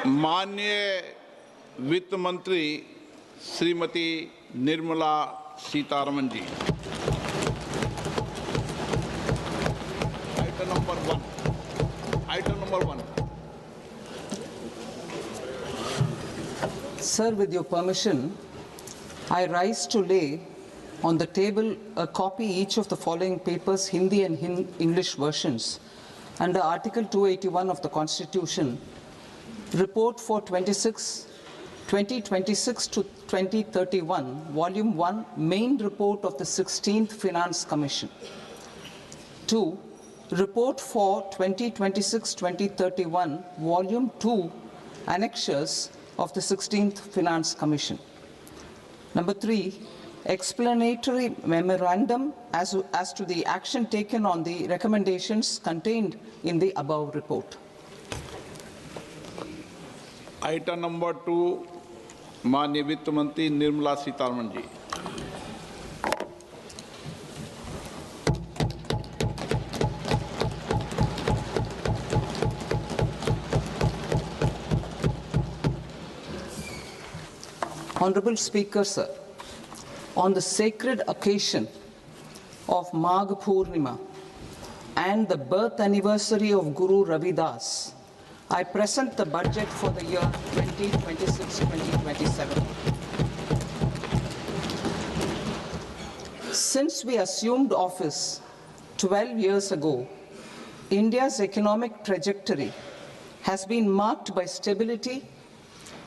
माननीय वित्त मंत्री Shrimati Nirmala Sitharaman ji. Item number one. Sir, with your permission, I rise to lay on the table a copy each of the following papers, Hindi and English versions, under Article 281 of the Constitution, Report for 2026 to 2031, Volume 1, Main Report of the 16th Finance Commission. 2. Report for 2026-2031, Volume 2, Annexures of the 16th Finance Commission. Number 3, explanatory memorandum as to the action taken on the recommendations contained in the above report. Item number 2, माननीय वित्त मंत्री Nirmala Sitharaman ji. Honorable Speaker, sir, on the sacred occasion of Magh Purnima and the birth anniversary of Guru Ravidas, I present the budget for the year 2026-2027. Since we assumed office 12 years ago, India's economic trajectory has been marked by stability,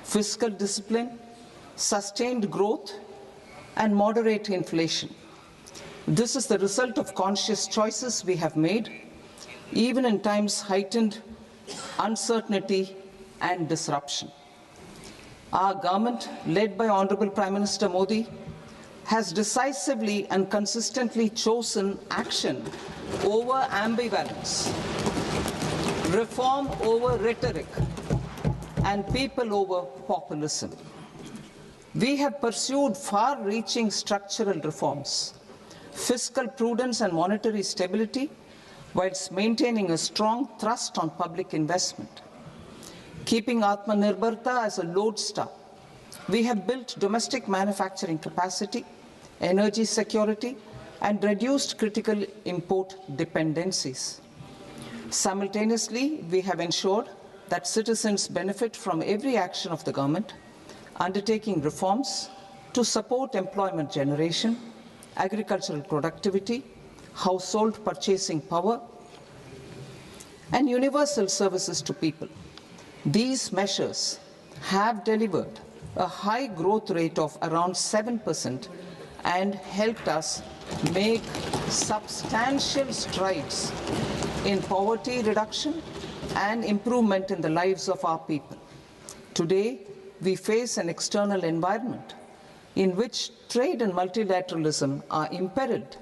fiscal discipline, sustained growth, and moderate inflation. This is the result of conscious choices we have made, even in times heightened uncertainty and disruption. Our government, led by Honorable Prime Minister Modi, has decisively and consistently chosen action over ambivalence, reform over rhetoric, and people over populism. We have pursued far-reaching structural reforms, fiscal prudence and monetary stability, whilst maintaining a strong thrust on public investment. Keeping Atmanirbharta as a lodestar, we have built domestic manufacturing capacity, energy security, and reduced critical import dependencies. Simultaneously, we have ensured that citizens benefit from every action of the government, undertaking reforms to support employment generation, agricultural productivity, household purchasing power, and universal services to people. These measures have delivered a high growth rate of around 7% and helped us make substantial strides in poverty reduction and improvement in the lives of our people. Today, we face an external environment in which trade and multilateralism are imperiled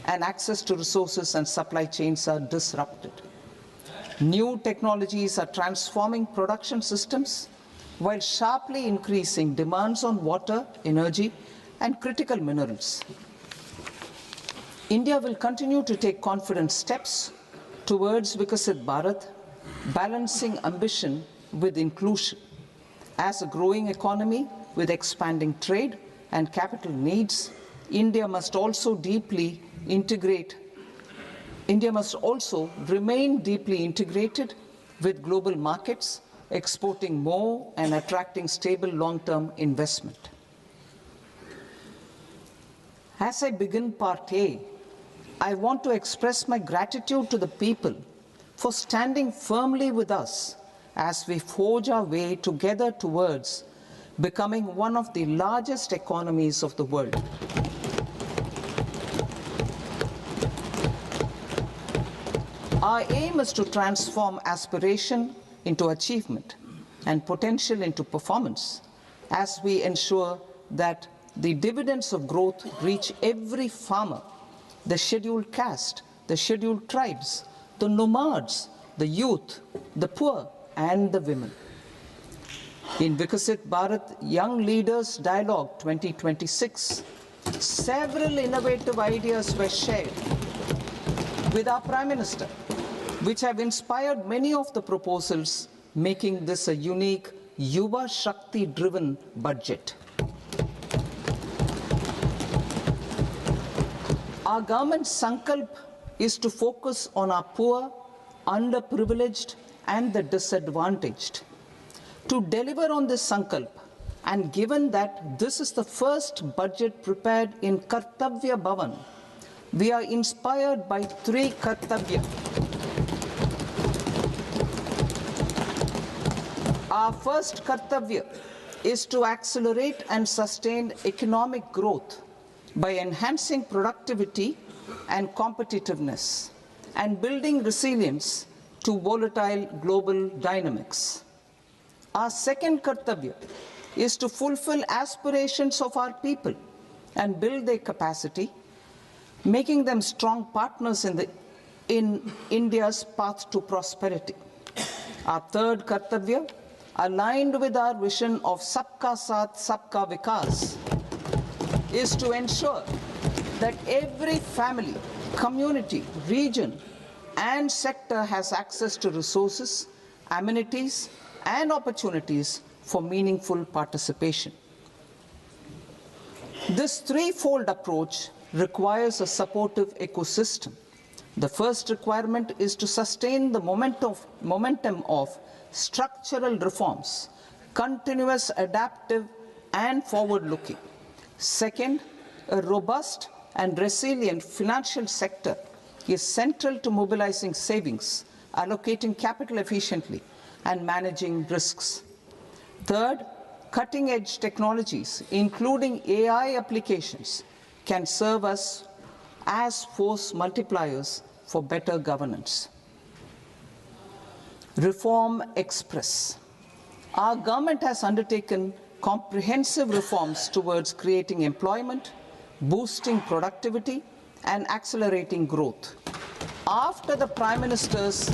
and access to resources and supply chains are disrupted. New technologies are transforming production systems while sharply increasing demands on water, energy, and critical minerals. India will continue to take confident steps towards Vikasit Bharat, balancing ambition with inclusion. As a growing economy with expanding trade and capital needs, India must also remain deeply integrated with global markets, exporting more and attracting stable long-term investment. As I begin Part A, I want to express my gratitude to the people for standing firmly with us as we forge our way together towards becoming one of the largest economies of the world. Our aim is to transform aspiration into achievement and potential into performance as we ensure that the dividends of growth reach every farmer, the scheduled caste, the scheduled tribes, the nomads, the youth, the poor, and the women. In Vikasit Bharat Young Leaders Dialogue 2026, several innovative ideas were shared with our Prime Minister, which have inspired many of the proposals making this a unique Yuva Shakti-driven budget. Our government's sankalp is to focus on our poor, underprivileged, and the disadvantaged. To deliver on this sankalp, and given that this is the first budget prepared in Kartavya Bhavan, we are inspired by three Kartavya. Our first Kartavya is to accelerate and sustain economic growth by enhancing productivity and competitiveness and building resilience to volatile global dynamics. Our second Kartavya is to fulfill aspirations of our people and build their capacity, making them strong partners in India's path to prosperity. Our third Kartavya, aligned with our vision of Sabka Saath, Sabka Vikas, is to ensure that every family, community, region, and sector has access to resources, amenities, and opportunities for meaningful participation. This threefold approach requires a supportive ecosystem. The first requirement is to sustain the momentum of structural reforms, continuous, adaptive, and forward-looking. Second, a robust and resilient financial sector is central to mobilizing savings, allocating capital efficiently, and managing risks. Third, cutting-edge technologies, including AI applications, can serve us as force multipliers for better governance. Reform Express. Our government has undertaken comprehensive reforms towards creating employment, boosting productivity, and accelerating growth. After the Prime Minister's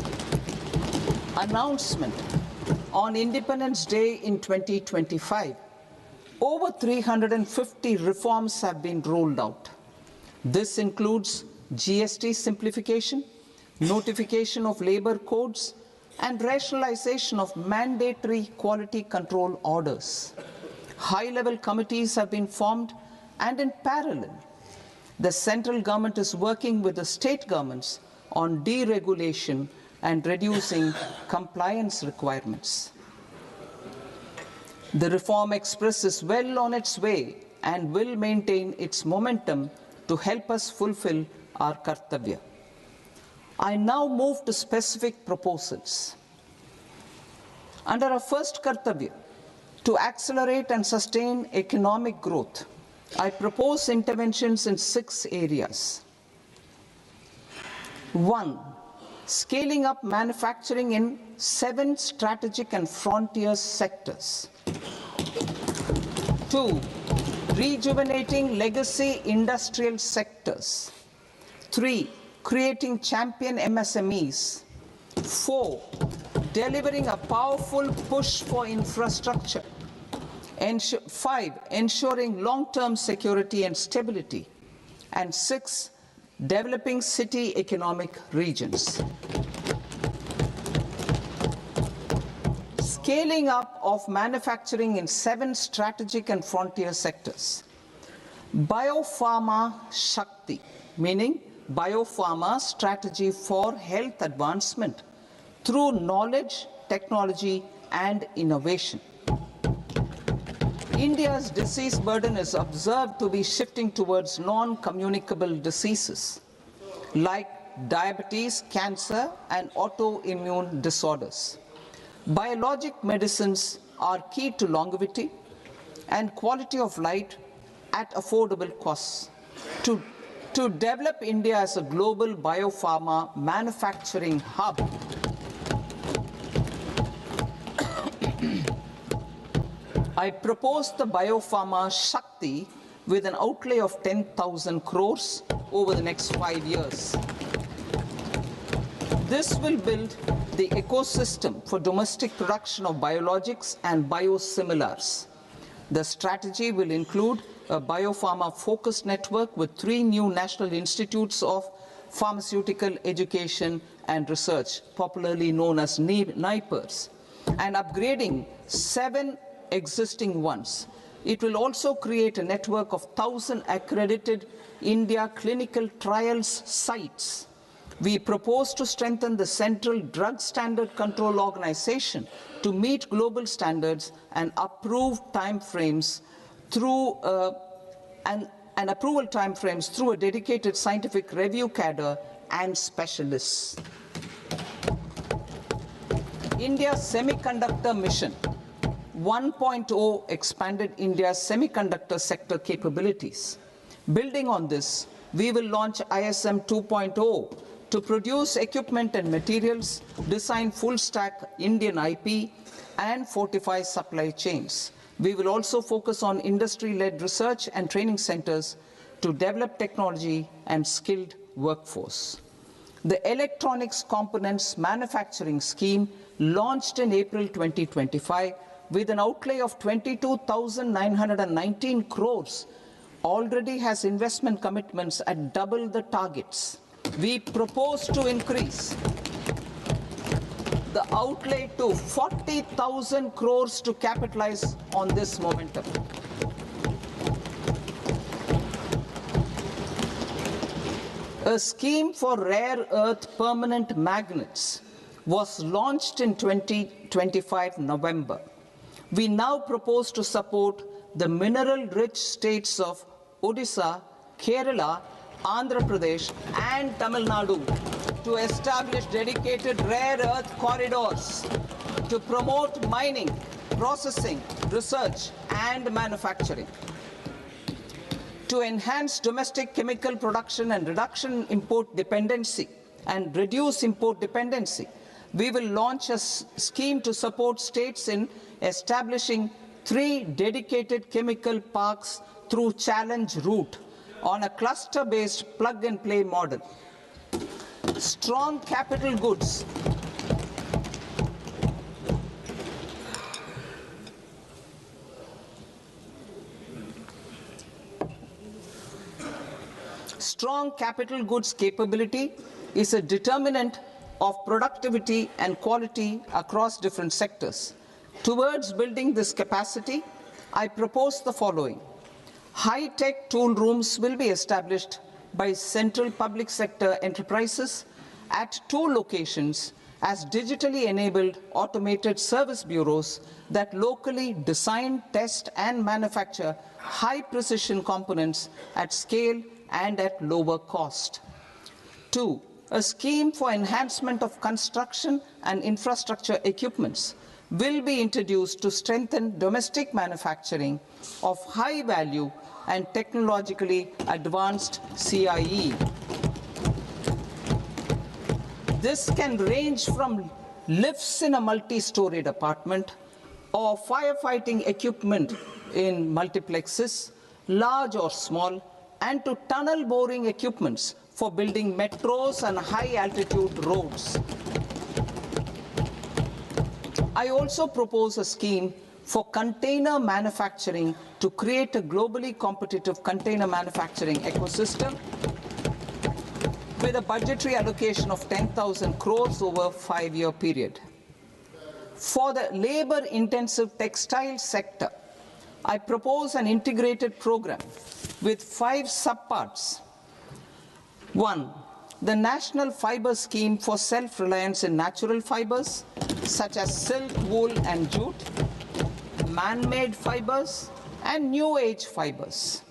announcement on Independence Day in 2025, over 350 reforms have been rolled out. This includes GST simplification, notification of labor codes, and rationalization of mandatory quality control orders. High-level committees have been formed, and in parallel, the central government is working with the state governments on deregulation and reducing compliance requirements. The Reform Express is well on its way and will maintain its momentum to help us fulfill our Kartavya. I now move to specific proposals. Under our first Kartavya, to accelerate and sustain economic growth, I propose interventions in 6 areas. 1. Scaling up manufacturing in 7 strategic and frontier sectors. 2. Rejuvenating legacy industrial sectors. 3. Creating champion MSMEs. 4. Delivering a powerful push for infrastructure. 5. Ensuring long-term security and stability. And 6. Developing city economic regions. Scaling up of manufacturing in 7 strategic and frontier sectors. Biopharma Shakti, meaning biopharma strategy for health advancement through knowledge, technology, and innovation. India's disease burden is observed to be shifting towards non-communicable diseases like diabetes, cancer, and autoimmune disorders. Biologic medicines are key to longevity and quality of life at affordable costs. To develop India as a global biopharma manufacturing hub, I propose the Biopharma Shakti with an outlay of 10,000 crores over the next 5 years. This will build the ecosystem for domestic production of biologics and biosimilars. The strategy will include a biopharma-focused network with 3 new national institutes of pharmaceutical education and research, popularly known as NIPERS, and upgrading 7 existing ones. It will also create a network of 1,000 accredited India clinical trials sites. We propose to strengthen the Central Drug Standard Control Organization to meet global standards and approve timeframes through and approval timeframes through a dedicated scientific review cadre and specialists. India's Semiconductor Mission 1.0 expanded India's semiconductor sector capabilities. Building on this, we will launch ISM 2.0 to produce equipment and materials, design full-stack Indian IP, and fortify supply chains. We will also focus on industry-led research and training centers to develop technology and skilled workforce. The Electronics Components Manufacturing Scheme, launched in April 2025 with an outlay of 22,919 crores, already has investment commitments at double the targets. We propose to increase the outlay to 40,000 crores to capitalize on this momentum. A scheme for rare earth permanent magnets was launched in 2025 November. We now propose to support the mineral-rich states of Odisha, Kerala, Andhra Pradesh, and Tamil Nadu to establish dedicated rare earth corridors to promote mining, processing, research, and manufacturing. To enhance domestic chemical production and reduction import dependency and reduce import dependency, we will launch a scheme to support states in establishing 3 dedicated chemical parks through challenge route on a cluster-based plug-and-play model. Strong capital goods. Strong capital goods capability is a determinant of productivity and quality across different sectors. Towards building this capacity, I propose the following. High-tech tool rooms will be established by central public sector enterprises at 2 locations as digitally enabled automated service bureaus that locally design, test, and manufacture high-precision components at scale and at lower cost. 2. A scheme for enhancement of construction and infrastructure equipments will be introduced to strengthen domestic manufacturing of high value and technologically advanced CIE. This can range from lifts in a multi-storied apartment or firefighting equipment in multiplexes, large or small, and to tunnel boring equipments for building metros and high-altitude roads. I also propose a scheme for container manufacturing to create a globally competitive container manufacturing ecosystem with a budgetary allocation of 10,000 crores over a 5-year period. For the labor-intensive textile sector, I propose an integrated program with 5 subparts. 1. The National Fiber Scheme for self-reliance in natural fibers, such as silk, wool, and jute, man-made fibers, and new-age fibers.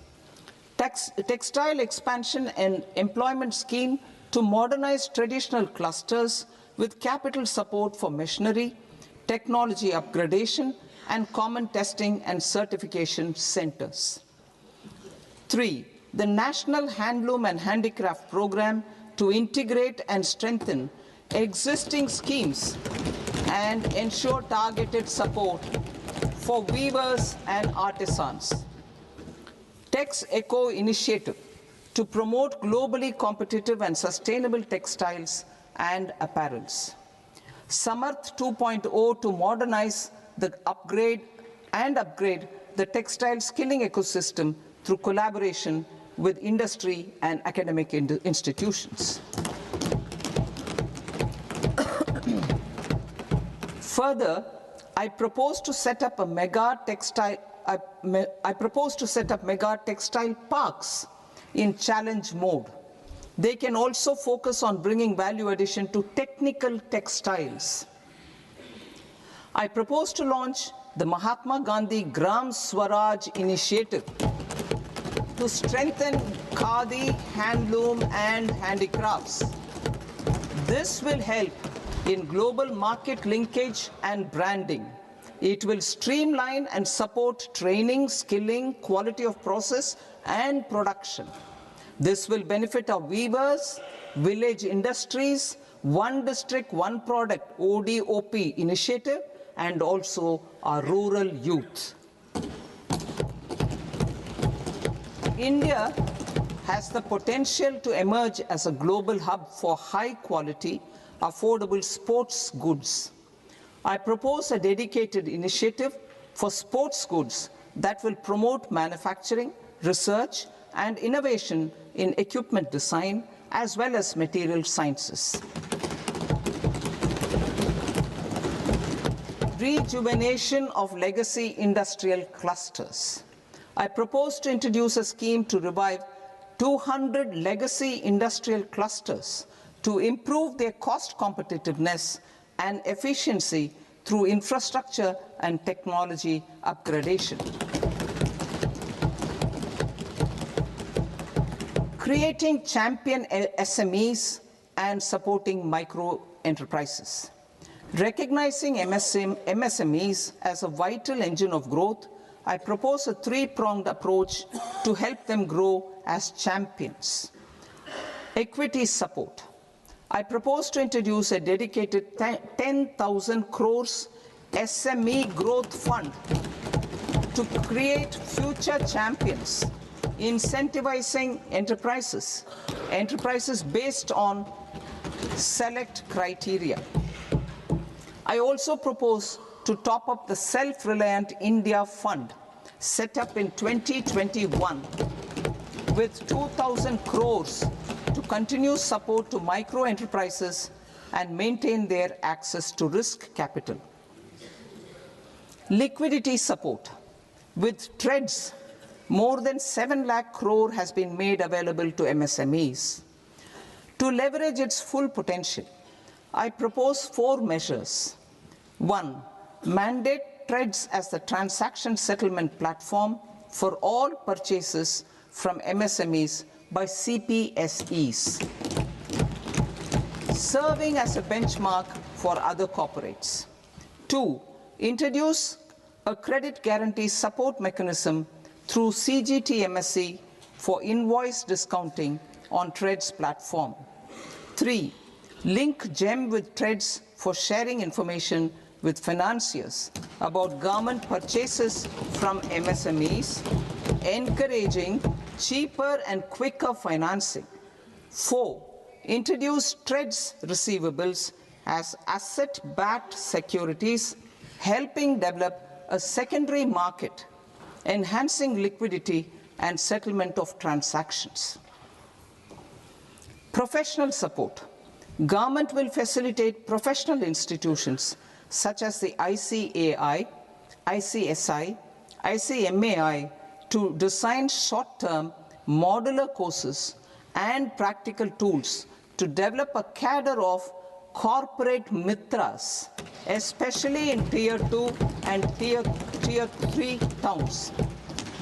Textile expansion and employment scheme to modernize traditional clusters with capital support for machinery, technology upgradation, and common testing and certification centers. 3. The National Handloom and Handicraft Program to integrate and strengthen existing schemes and ensure targeted support for weavers and artisans. Tex Eco Initiative to promote globally competitive and sustainable textiles and apparels. Samarth 2.0 to modernize the upgrade the textile skilling ecosystem through collaboration with industry and academic institutions. Further, I propose to set up mega textile parks in challenge mode. They can also focus on bringing value addition to technical textiles. I propose to launch the Mahatma Gandhi Gram Swaraj initiative to strengthen khadi, handloom, and handicrafts. This will help in global market linkage and branding. It will streamline and support training, skilling, quality of process, and production. This will benefit our weavers, village industries, One District, One Product ODOP initiative, and also our rural youth. India has the potential to emerge as a global hub for high-quality, affordable sports goods. I propose a dedicated initiative for sports goods that will promote manufacturing, research, and innovation in equipment design, as well as material sciences. Rejuvenation of legacy industrial clusters. I propose to introduce a scheme to revive 200 legacy industrial clusters to improve their cost competitiveness and efficiency through infrastructure and technology upgradation. Creating champion SMEs and supporting micro enterprises. Recognizing MSMEs as a vital engine of growth, I propose a three-pronged approach to help them grow as champions. Equity support. I propose to introduce a dedicated 10,000 crores SME growth fund to create future champions, incentivizing enterprises based on select criteria. I also propose to top up the Self-Reliant India Fund set up in 2021 with 2,000 crores to continue support to micro enterprises and maintain their access to risk capital. Liquidity support. With TREDS, more than 7 lakh crore has been made available to MSMEs. To leverage its full potential, I propose 4 measures. 1. Mandate TREDS as the transaction settlement platform for all purchases from MSMEs by CPSEs, serving as a benchmark for other corporates. 2. Introduce a credit guarantee support mechanism through CGTMSE for invoice discounting on TREDS platform. 3. Link GEM with TREDS for sharing information with financiers about government purchases from MSMEs, encouraging cheaper and quicker financing. 4. Introduce TREDS receivables as asset-backed securities, helping develop a secondary market, enhancing liquidity and settlement of transactions. Professional support. Government will facilitate professional institutions such as the ICAI, ICSI, ICMAI to design short-term modular courses and practical tools to develop a cadre of corporate mitras, especially in Tier 2 and Tier 3 towns.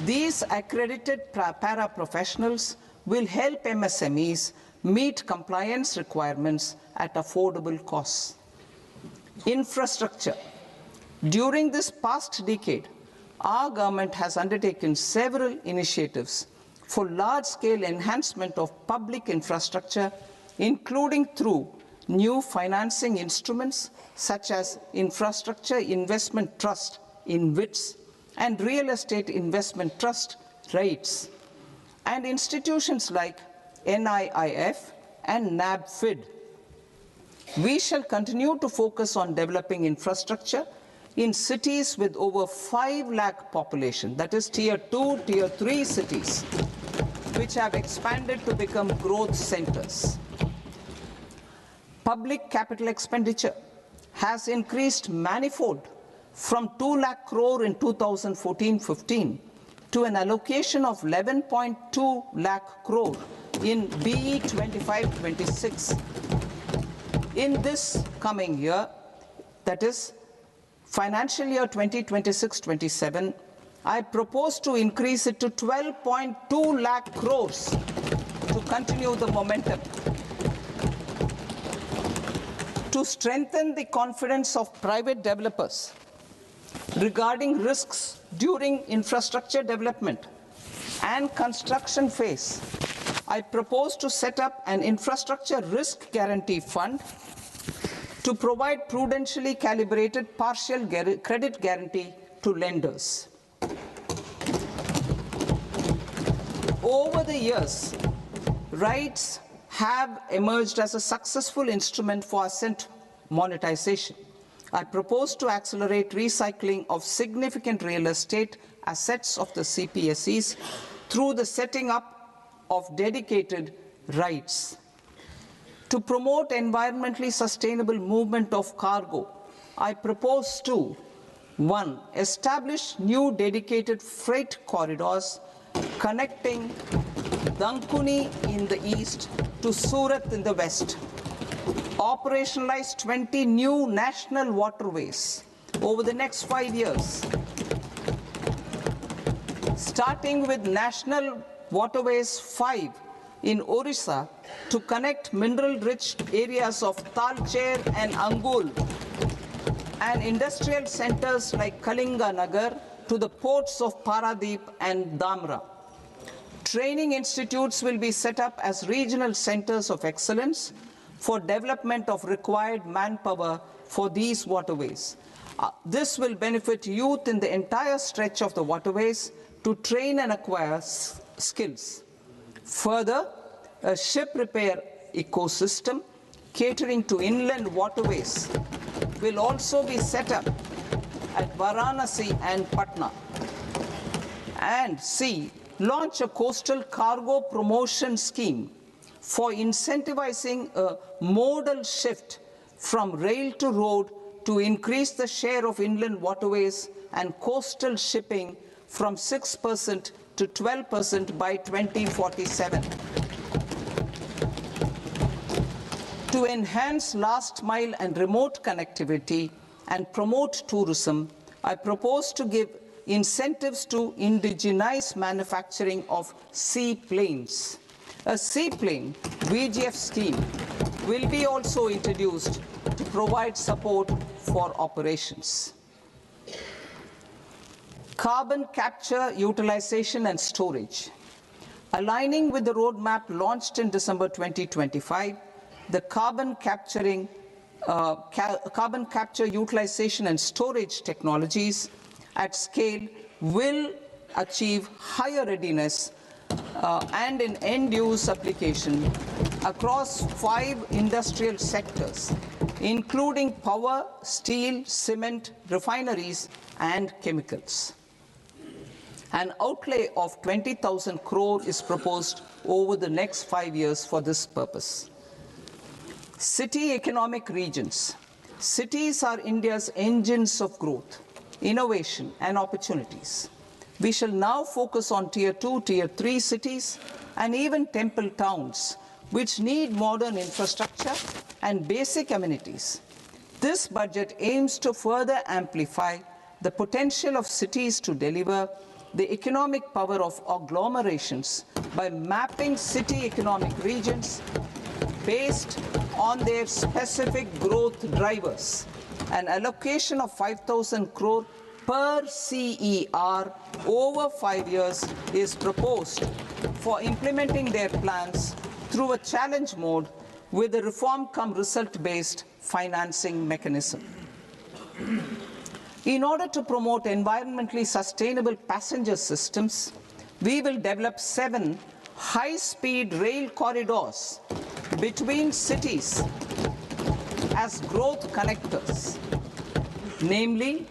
These accredited para-professionals will help MSMEs meet compliance requirements at affordable costs. Infrastructure. During this past decade, our government has undertaken several initiatives for large-scale enhancement of public infrastructure, including through new financing instruments such as Infrastructure Investment Trust (InvITs) and Real Estate Investment Trust (REITs), and institutions like NIIF and NABFID. We shall continue to focus on developing infrastructure in cities with over 5 lakh population, that is Tier 2, Tier 3 cities, which have expanded to become growth centers. Public capital expenditure has increased manifold from 2 lakh crore in 2014-15 to an allocation of 11.2 lakh crore in BE 25-26. In this coming year, that is financial year 2026-27, I propose to increase it to 12.2 lakh crores to continue the momentum. To strengthen the confidence of private developers regarding risks during infrastructure development and construction phase, I propose to set up an infrastructure risk guarantee fund to provide prudentially calibrated partial credit guarantee to lenders. Over the years, RITES have emerged as a successful instrument for asset monetization. I propose to accelerate recycling of significant real estate assets of the CPSEs through the setting up of dedicated RITES. To promote environmentally sustainable movement of cargo, I propose to 1. Establish new dedicated freight corridors connecting Dankuni in the east to Surat in the west. Operationalize 20 new national waterways over the next 5 years, starting with National Waterways 5 in Orissa to connect mineral-rich areas of Talcher and Angul and industrial centers like Kalinga Nagar to the ports of Paradeep and Dhamra. Training institutes will be set up as regional centers of excellence for development of required manpower for these waterways. This will benefit youth in the entire stretch of the waterways to train and acquire skills. Further, a ship repair ecosystem catering to inland waterways will also be set up at Varanasi and Patna. And C, launch a coastal cargo promotion scheme for incentivizing a modal shift from rail to road to increase the share of inland waterways and coastal shipping from 6% to 12% by 2047. To enhance last mile and remote connectivity and promote tourism, I propose to give incentives to indigenize manufacturing of seaplanes. A seaplane VGF scheme will be also introduced to provide support for operations. Carbon capture, utilization and storage. Aligning with the roadmap launched in December 2025, the carbon capture, utilization and storage technologies at scale will achieve higher readiness and in end-use application across 5 industrial sectors, including power, steel, cement, refineries, and chemicals. An outlay of 20,000 crore is proposed over the next 5 years for this purpose. City economic regions. Cities are India's engines of growth, innovation, and opportunities. We shall now focus on Tier 2, Tier 3 cities, and even temple towns, which need modern infrastructure and basic amenities. This budget aims to further amplify the potential of cities to deliver the economic power of agglomerations by mapping city economic regions based on their specific growth drivers. An allocation of 5,000 crore per CER over 5 years is proposed for implementing their plans through a challenge mode with a reform-cum-result-based financing mechanism. In order to promote environmentally sustainable passenger systems, we will develop 7 high-speed rail corridors between cities as growth connectors, namely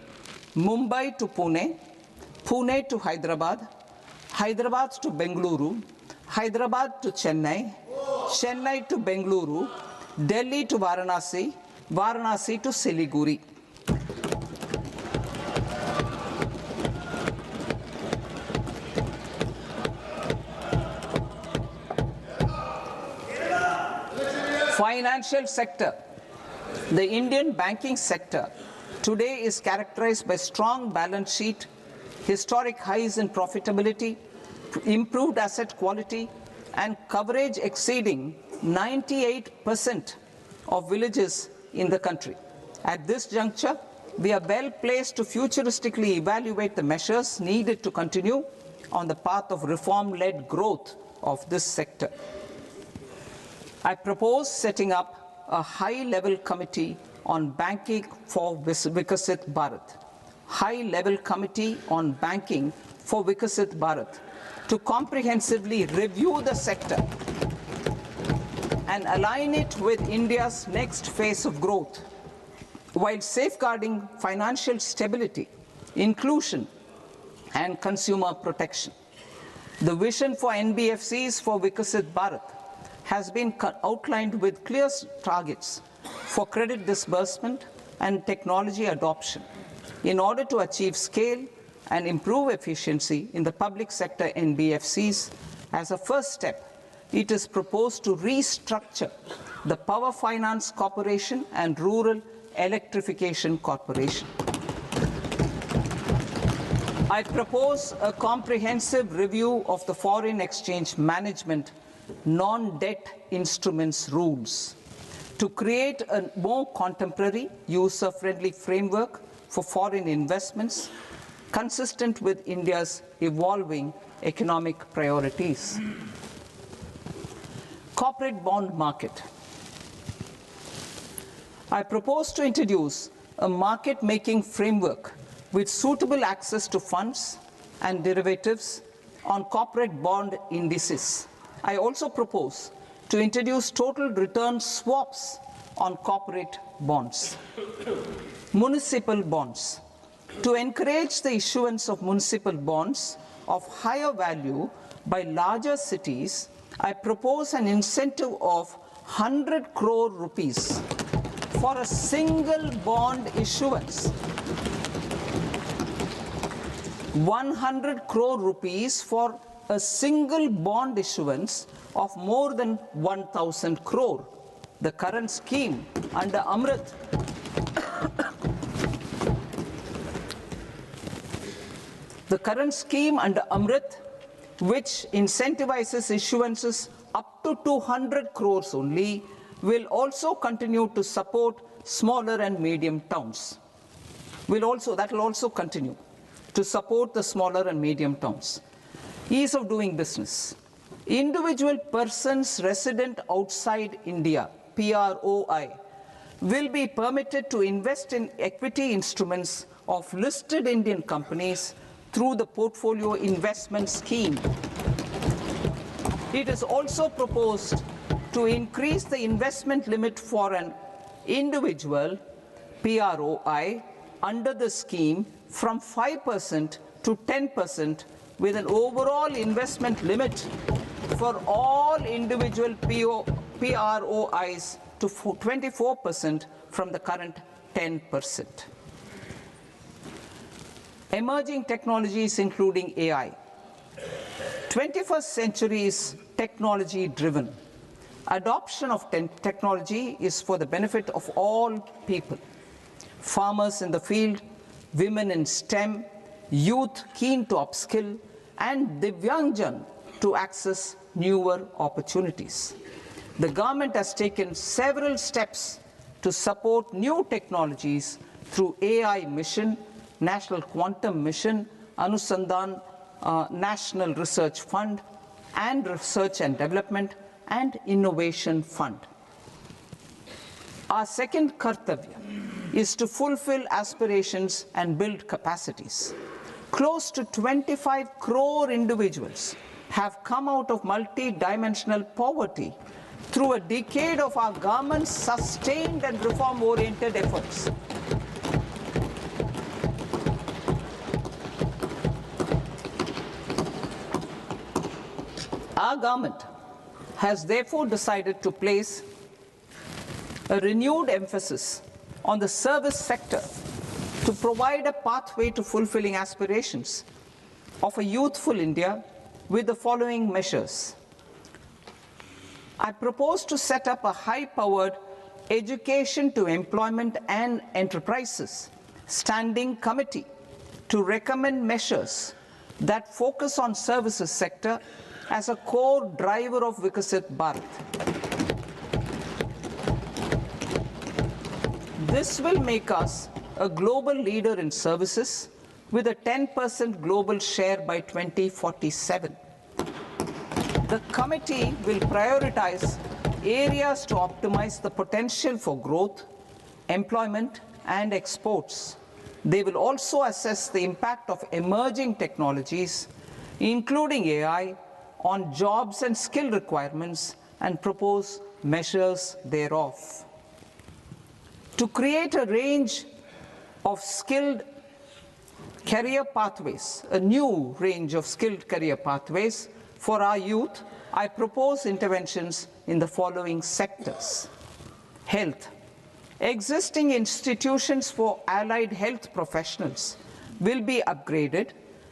Mumbai to Pune, Pune to Hyderabad, Hyderabad to Bengaluru, Hyderabad to Chennai, Chennai to Bengaluru, Delhi to Varanasi, Varanasi to Siliguri. Financial sector. The Indian banking sector today is characterized by strong balance sheet, historic highs in profitability, improved asset quality, and coverage exceeding 98% of villages in the country. At this juncture, we are well placed to futuristically evaluate the measures needed to continue on the path of reform-led growth of this sector. I propose setting up a high-level committee on banking for Vikasit Bharat. High-level committee on banking for Vikasit Bharat to comprehensively review the sector and align it with India's next phase of growth, while safeguarding financial stability, inclusion, and consumer protection. The vision for NBFCs for Vikasit Bharat has been outlined with clear targets for credit disbursement and technology adoption in order to achieve scale and improve efficiency in the public sector NBFCs. As a first step, it is proposed to restructure the Power Finance Corporation and Rural Electrification Corporation. I propose a comprehensive review of the foreign exchange management non-debt instruments rules to create a more contemporary, user-friendly framework for foreign investments consistent with India's evolving economic priorities. Corporate bond market. I propose to introduce a market-making framework with suitable access to funds and derivatives on corporate bond indices. I also propose to introduce total return swaps on corporate bonds. Municipal bonds. To encourage the issuance of municipal bonds of higher value by larger cities, I propose an incentive of 100 crore rupees for a single bond issuance. 100 crore rupees for a single bond issuance of more than 1,000 crore. The current scheme under Amrit which incentivizes issuances up to 200 crores only, will also continue to support smaller and medium towns. That will also continue to support the smaller and medium towns. Ease of doing business. Individual persons resident outside India, PROI, will be permitted to invest in equity instruments of listed Indian companies through the portfolio investment scheme. It is also proposed to increase the investment limit for an individual PROI under the scheme from 5% to 10%, with an overall investment limit for all individual PROIs to 24% from the current 10%. Emerging technologies including AI. 21st century is technology-driven. Adoption of technology is for the benefit of all people. Farmers in the field, women in STEM, youth keen to upskill, and Divyangjan to access newer opportunities. The government has taken several steps to support new technologies through AI Mission, National Quantum Mission, Anusandhan National Research Fund, and Research and Development and Innovation Fund. Our second kartavya is to fulfill aspirations and build capacities. Close to 25 crore individuals have come out of multi-dimensional poverty through a decade of our government's sustained and reform-oriented efforts. Our government has therefore decided to place a renewed emphasis on the service sector to provide a pathway to fulfilling aspirations of a youthful India with the following measures. I propose to set up a high-powered Education to Employment and Enterprises Standing Committee to recommend measures that focus on services sector as a core driver of Vikasit Bharat. This will make us a global leader in services with a 10% global share by 2047. The committee will prioritize areas to optimize the potential for growth, employment, and exports. They will also assess the impact of emerging technologies, including AI, on jobs and skill requirements and propose measures thereof. To create a range of skilled career pathways, a new range of skilled career pathways for our youth, I propose interventions in the following sectors. Health. Existing institutions for allied health professionals will be upgraded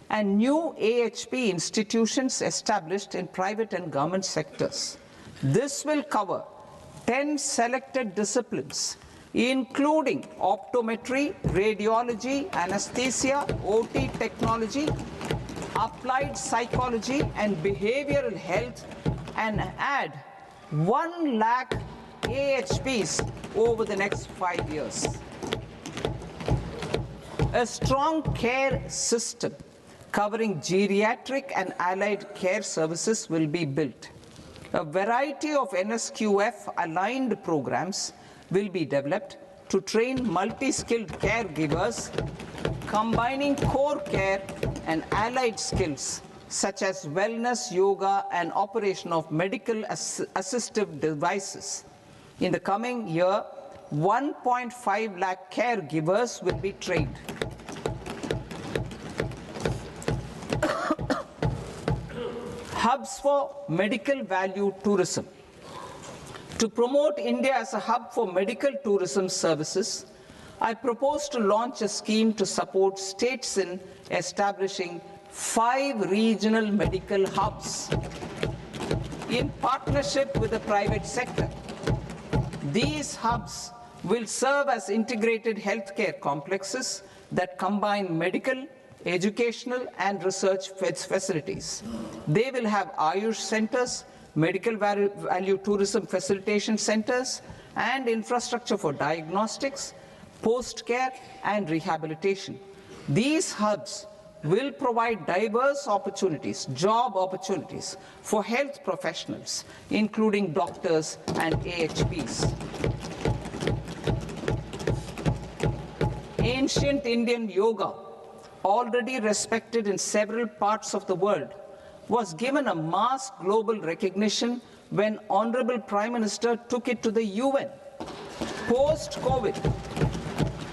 and new AHP institutions established in private and government sectors. This will cover 10 selected disciplines, including optometry, radiology, anesthesia, OT technology, applied psychology and behavioral health, and add 1 lakh AHPs over the next 5 years. A strong care system covering geriatric and allied care services will be built. A variety of NSQF-aligned programs will be developed to train multi-skilled caregivers, combining core care and allied skills such as wellness, yoga, and operation of medical assistive devices. In the coming year, 1.5 lakh caregivers will be trained. Hubs for medical value tourism. To promote India as a hub for medical tourism services, I propose to launch a scheme to support states in establishing 5 regional medical hubs in partnership with the private sector. These hubs will serve as integrated healthcare complexes that combine medical, educational, and research facilities. They will have Ayush centers, medical value tourism facilitation centers, and infrastructure for diagnostics, post-care, and rehabilitation. These hubs will provide diverse opportunities, job opportunities for health professionals, including doctors and AHPs. Ancient Indian yoga, already respected in several parts of the world, was given a mass global recognition when Honorable Prime Minister took it to the UN. Post-COVID,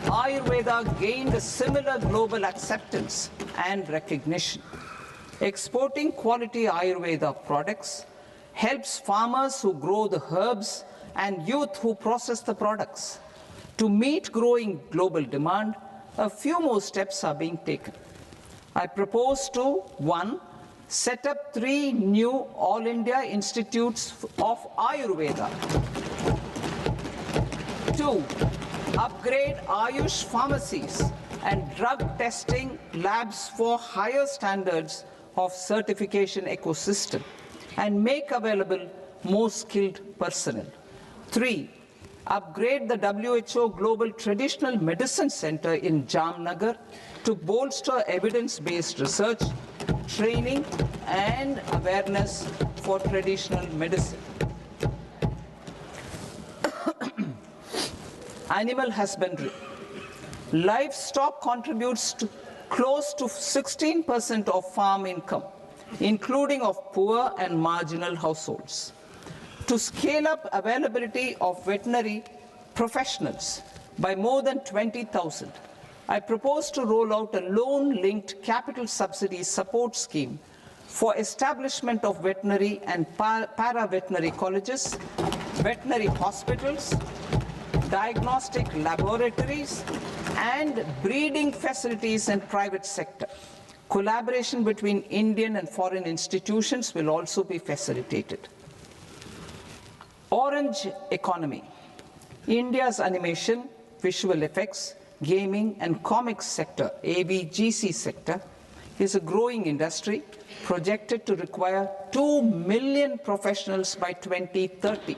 Ayurveda gained a similar global acceptance and recognition. Exporting quality Ayurveda products helps farmers who grow the herbs and youth who process the products. To meet growing global demand, a few more steps are being taken. I propose to, 1, set up 3 new All India Institutes of Ayurveda. 2, upgrade Ayush pharmacies and drug testing labs for higher standards of certification ecosystem and make available more skilled personnel. 3, upgrade the WHO Global Traditional Medicine Center in Jamnagar to bolster evidence-based research, training, and awareness for traditional medicine. Animal husbandry. Livestock contributes to close to 16% of farm income, including of poor and marginal households. To scale up availability of veterinary professionals by more than 20,000, I propose to roll out a loan-linked capital subsidy support scheme for establishment of veterinary and para-veterinary colleges, veterinary hospitals, diagnostic laboratories, and breeding facilities in private sector. Collaboration between Indian and foreign institutions will also be facilitated. Orange economy. India's animation, visual effects, gaming and comics sector, AVGC sector, is a growing industry projected to require 2 million professionals by 2030.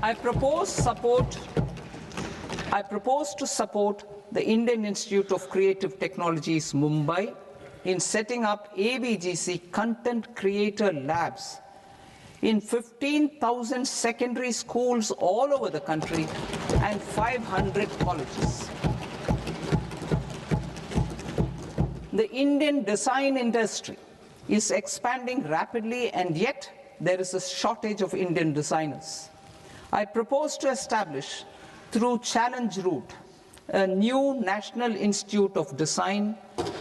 I propose to support the Indian Institute of Creative Technologies, Mumbai, in setting up AVGC content creator labs in 15,000 secondary schools all over the country and 500 colleges. The Indian design industry is expanding rapidly, and yet there is a shortage of Indian designers. I propose to establish, through Challenge Route, a new National Institute of Design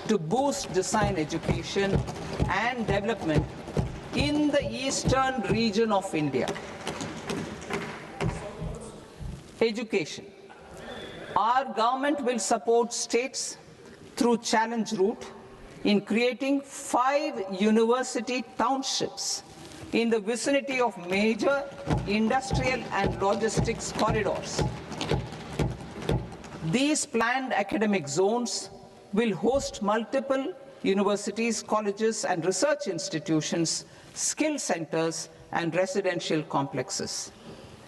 to boost design education and development in the eastern region of India. Education. Our government will support states through Challenge Route in creating 5 university townships in the vicinity of major industrial and logistics corridors. These planned academic zones will host multiple universities, colleges, and research institutions, skill centers, and residential complexes.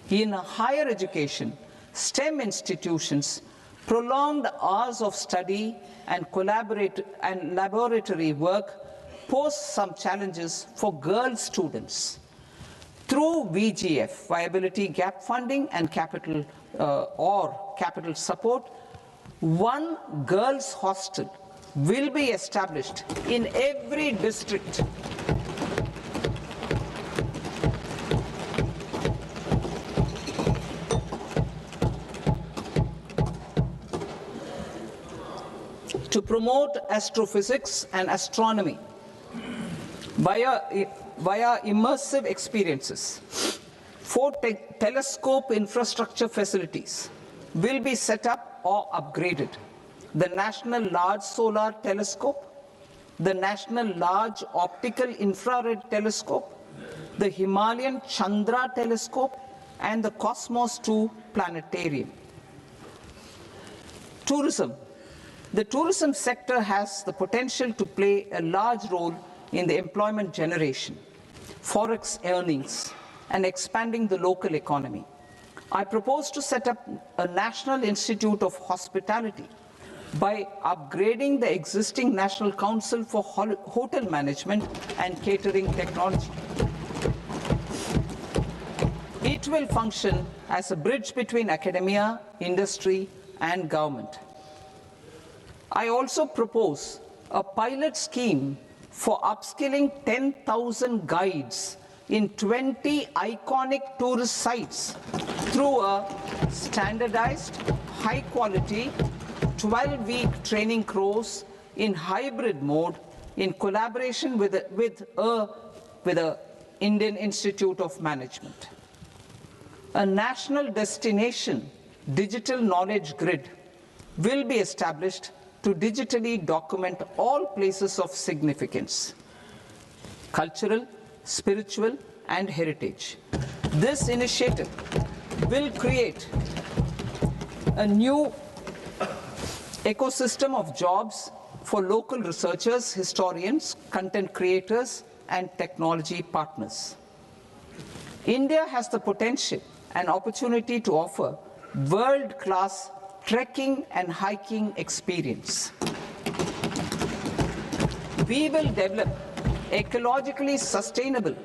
In higher education, STEM institutions, prolonged hours of study and laboratory work pose some challenges for girl students. Through VGF, Viability Gap Funding and capital support, one girls' hostel will be established in every district. To promote astrophysics and astronomy via immersive experiences, 4 telescope infrastructure facilities will be set up or upgraded. The National Large Solar Telescope, the National Large Optical Infrared Telescope, the Himalayan Chandra Telescope, and the Cosmos 2 Planetarium. Tourism. The tourism sector has the potential to play a large role in the employment generation, forex earnings, and expanding the local economy. I propose to set up a National Institute of Hospitality by upgrading the existing National Council for Hotel Management and Catering Technology. It will function as a bridge between academia, industry, and government. I also propose a pilot scheme for upskilling 10,000 guides in 20 iconic tourist sites through a standardized, high-quality, 12-week training course in hybrid mode in collaboration with the Indian Institute of Management. A national destination digital knowledge grid will be established to digitally document all places of significance, cultural, spiritual, and heritage. This initiative will create a new ecosystem of jobs for local researchers, historians, content creators, and technology partners. India has the potential and opportunity to offer world-class trekking and hiking experience. We will develop ecologically sustainable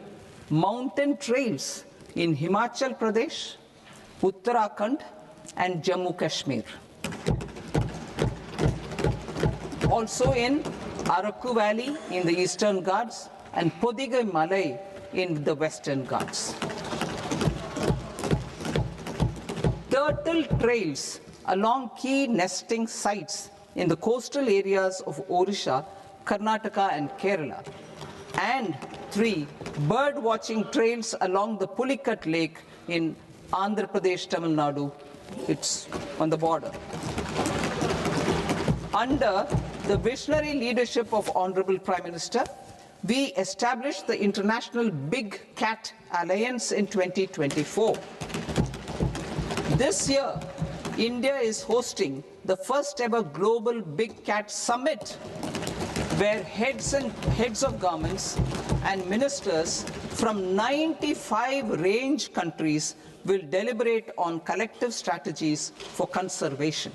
mountain trails in Himachal Pradesh, Uttarakhand, and Jammu Kashmir. Also in Araku Valley in the Eastern Ghats and Podigai Malai in the Western Ghats. Turtle trails along key nesting sites in the coastal areas of Odisha, Karnataka, and Kerala. And 3 bird watching trails along the Pulikat Lake in Andhra Pradesh, Tamil Nadu. It's on the border. Under the visionary leadership of Honorable Prime Minister, we established the International Big Cat Alliance in 2024. This year, India is hosting the first ever Global Big Cat Summit, where heads of governments and ministers from 95 range countries will deliberate on collective strategies for conservation.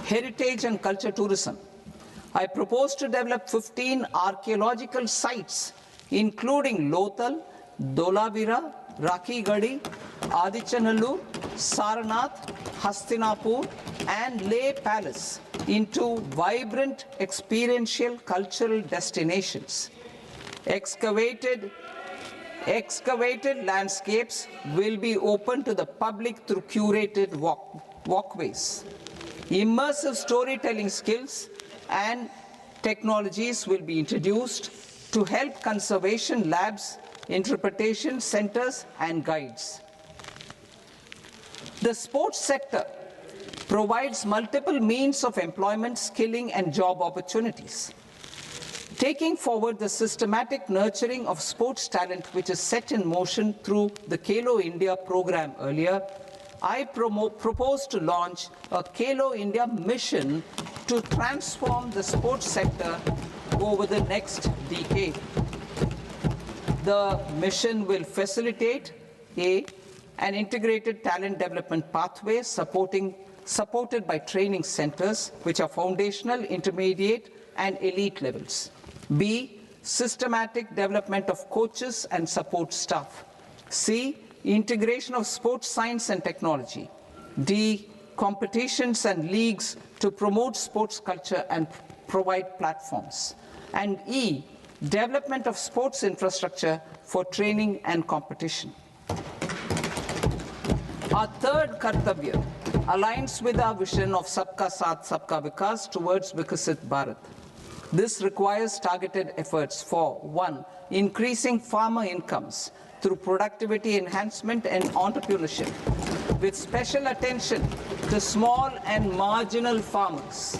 Heritage and culture tourism. I propose to develop 15 archaeological sites, including Lothal, Dholavira, Rakhigarhi, Adichanallur, Sarnath, Hastinapur, and Liye Palace into vibrant experiential cultural destinations. Excavated landscapes will be open to the public through curated walkways. Immersive storytelling skills and technologies will be introduced to help conservation labs, interpretation centers, and guides. The sports sector provides multiple means of employment, skilling, and job opportunities. Taking forward the systematic nurturing of sports talent, which is set in motion through the Khelo India program earlier, I propose to launch a Khelo India mission to transform the sports sector over the next decade. The mission will facilitate an integrated talent development pathway supported by training centers, which are foundational, intermediate, and elite levels. B, systematic development of coaches and support staff. C, integration of sports science and technology. D, competitions and leagues to promote sports culture and provide platforms. And E, development of sports infrastructure for training and competition. Our third Kartavya aligns with our vision of Sabka Saath, Sabka Vikas towards Vikasit Bharat. This requires targeted efforts for 1, increasing farmer incomes through productivity enhancement and entrepreneurship, with special attention to small and marginal farmers.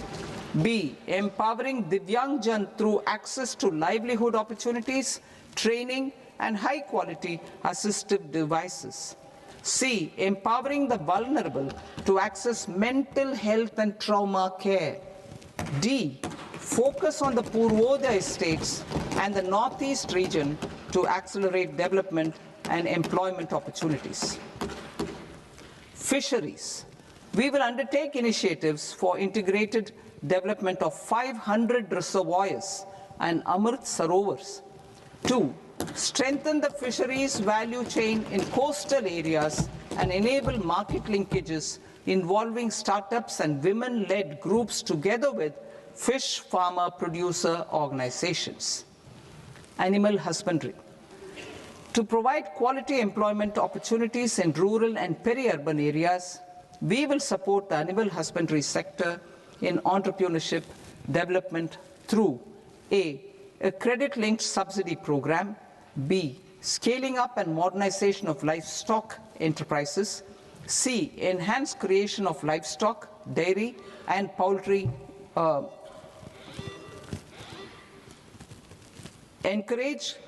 B, empowering Divyangjan through access to livelihood opportunities, training, and high-quality assistive devices. C, empowering the vulnerable to access mental health and trauma care. D, focus on the Purvodaya states and the Northeast region to accelerate development and employment opportunities. Fisheries. We will undertake initiatives for integrated development of 500 reservoirs and Amrit Sarovars. 2, strengthen the fisheries value chain in coastal areas and enable market linkages involving startups and women-led groups together with fish farmer producer organizations. Animal husbandry. To provide quality employment opportunities in rural and peri-urban areas, we will support the animal husbandry sector in entrepreneurship development through A, credit-linked subsidy program, B, scaling up and modernization of livestock enterprises, C, enhanced creation of livestock, dairy, and poultry enhanced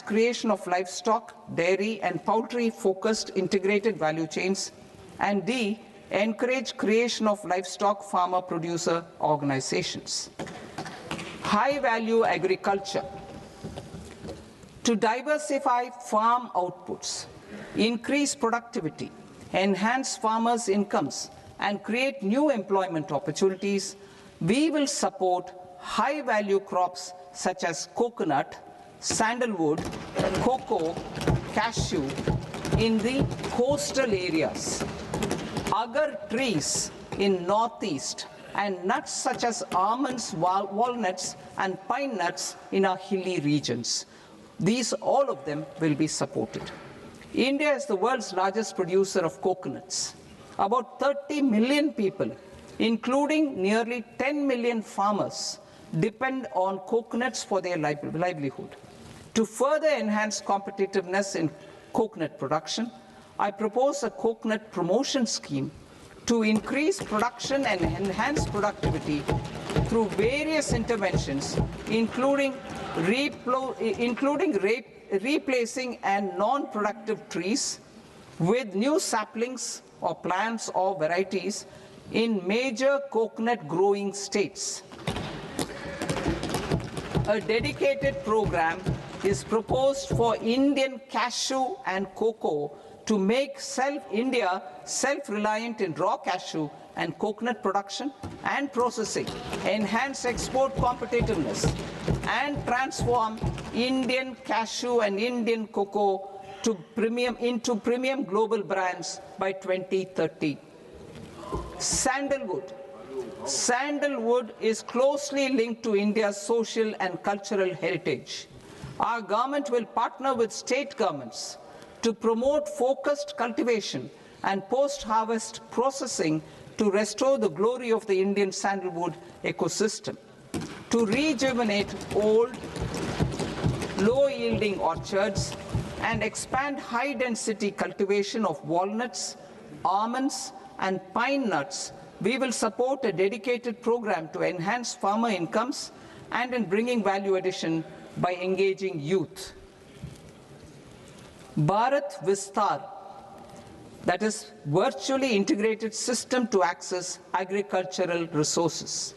creation of livestock, dairy, and poultry-focused integrated value chains, and D, encourage creation of livestock farmer-producer organizations. High-value agriculture. To diversify farm outputs, increase productivity, enhance farmers' incomes, and create new employment opportunities, we will support high-value crops such as coconut, sandalwood, cocoa, cashew in the coastal areas, agar trees in northeast, and nuts such as almonds, walnuts, and pine nuts in our hilly regions. All of them will be supported. India is the world's largest producer of coconuts. About 30 million people, including nearly 10 million farmers, depend on coconuts for their livelihood. To further enhance competitiveness in coconut production, I propose a coconut promotion scheme to increase production and enhance productivity through various interventions, including replacing and non-productive trees with new saplings or plants or varieties in major coconut growing states. A dedicated program is proposed for Indian cashew and cocoa to make India self-reliant in raw cashew and coconut production and processing, enhance export competitiveness, and transform Indian cashew and Indian cocoa into premium global brands by 2030. Sandalwood. Sandalwood is closely linked to India's social and cultural heritage. Our government will partner with state governments to promote focused cultivation and post-harvest processing to restore the glory of the Indian sandalwood ecosystem, to rejuvenate old, low-yielding orchards, and expand high-density cultivation of walnuts, almonds, and pine nuts. We will support a dedicated program to enhance farmer incomes and in bringing value addition by engaging youth. Bharat Vistar, that is virtually integrated system to access agricultural resources.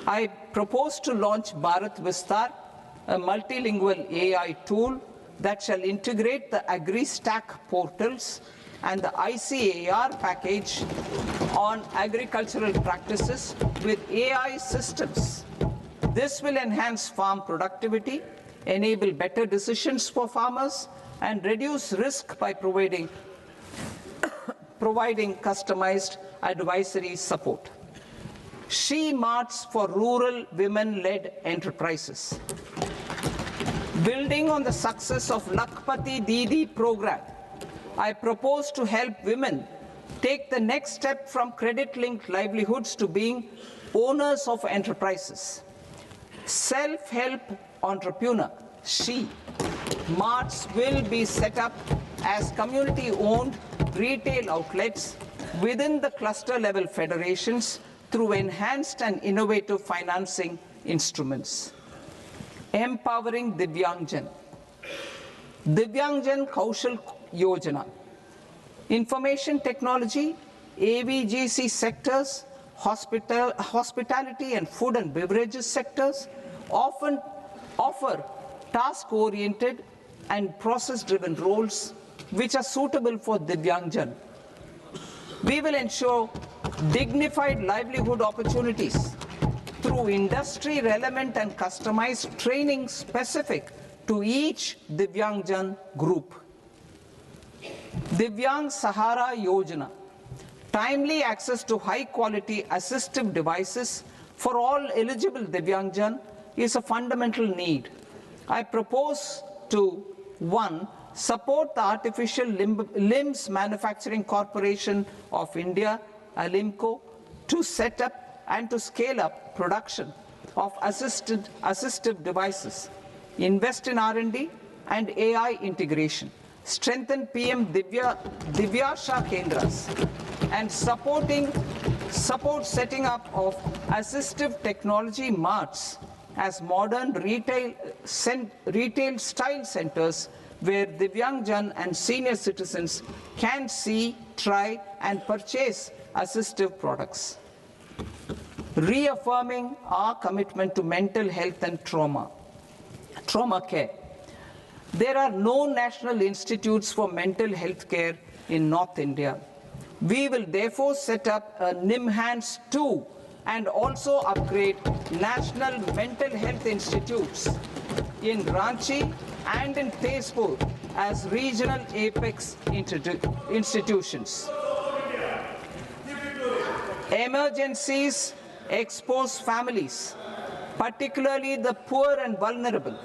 I propose to launch Bharat Vistar, a multilingual AI tool that shall integrate the AgriStack portals and the ICAR package on agricultural practices with AI systems. This will enhance farm productivity, enable better decisions for farmers, and reduce risk by providing customized advisory support. She Marts for rural women-led enterprises. Building on the success of Lakpati Didi program, I propose to help women take the next step from credit-linked livelihoods to being owners of enterprises. Self-help entrepreneur, She Marts will be set up as community-owned retail outlets within the cluster-level federations through enhanced and innovative financing instruments. Empowering Divyangjan. Divyangjan Kaushal Yojana. Information technology, AVGC sectors, hospitality and food and beverages sectors often offer task-oriented and process-driven roles which are suitable for Divyangjan. We will ensure dignified livelihood opportunities through industry-relevant and customized training specific to each Divyangjan group. Divyang Sahara Yojana. Timely access to high-quality assistive devices for all eligible Divyangjan is a fundamental need. I propose to 1. Support the Artificial Limbs Manufacturing Corporation of India, Alimco, to set up and to scale up production of assistive devices, invest in R&D and AI integration, strengthen PM Divyasha Kendras, and support setting up of assistive technology marts as modern retail style centers where Divyangjan and senior citizens can see, try, and purchase assistive products. Reaffirming our commitment to mental health and trauma care. There are no national institutes for mental health care in North India. We will therefore set up a NIMHANS 2 and also upgrade national mental health institutes in Ranchi and in Tezpur as regional apex institutions. Emergencies expose families, particularly the poor and vulnerable,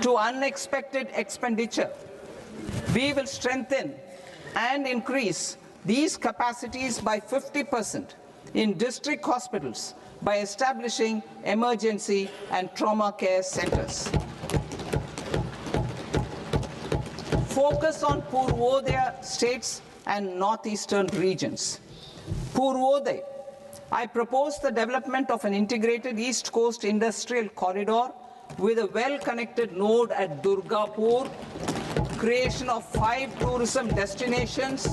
to unexpected expenditure. We will strengthen and increase these capacities by 50% in district hospitals by establishing emergency and trauma care centers. Focus on Purvodaya states and northeastern regions. Purvodaya. I propose the development of an integrated East Coast industrial corridor with a well-connected node at Durgapur, creation of 5 tourism destinations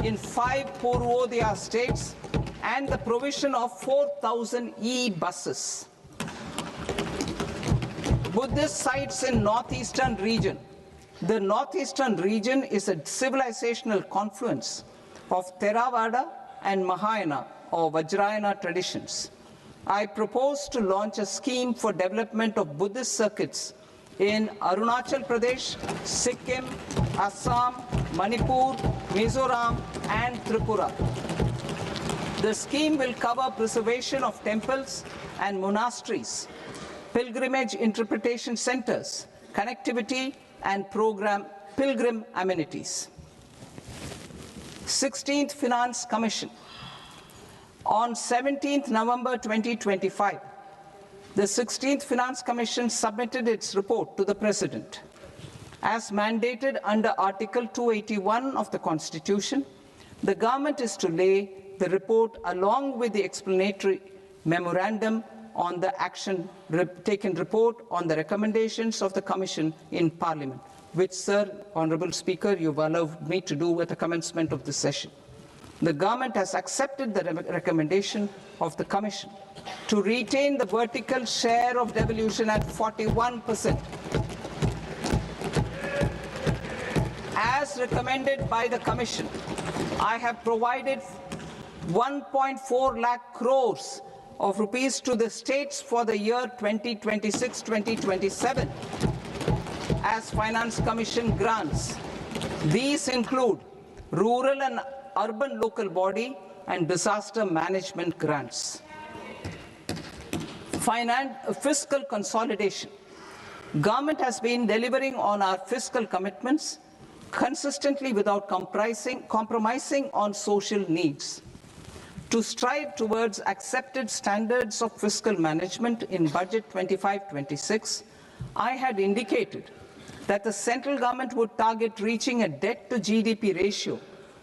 in 5 Purvodaya states, and the provision of 4,000 e-buses. Buddhist sites in northeastern region. The northeastern region is a civilizational confluence of Theravada and Mahayana or Vajrayana traditions. I propose to launch a scheme for development of Buddhist circuits in Arunachal Pradesh, Sikkim, Assam, Manipur, Mizoram, and Tripura. The scheme will cover preservation of temples and monasteries, pilgrimage interpretation centers, connectivity, and pilgrim amenities. 16th Finance Commission. On 17th November 2025, the 16th Finance Commission submitted its report to the President. As mandated under Article 281 of the Constitution, the government is to lay the report along with the explanatory memorandum on the action taken report on the recommendations of the Commission in Parliament, which, Sir, Honourable Speaker, you've allowed me to do at the commencement of this session. The government has accepted the recommendation of the Commission to retain the vertical share of devolution at 41%. As recommended by the Commission, I have provided 1.4 lakh crores of rupees to the states for the year 2026-2027 as Finance Commission grants. These include rural and urban local body and disaster management grants. Fiscal consolidation. Government has been delivering on our fiscal commitments consistently without compromising on social needs. To strive towards accepted standards of fiscal management in Budget 25-26, I had indicated that the central government would target reaching a debt-to-GDP ratio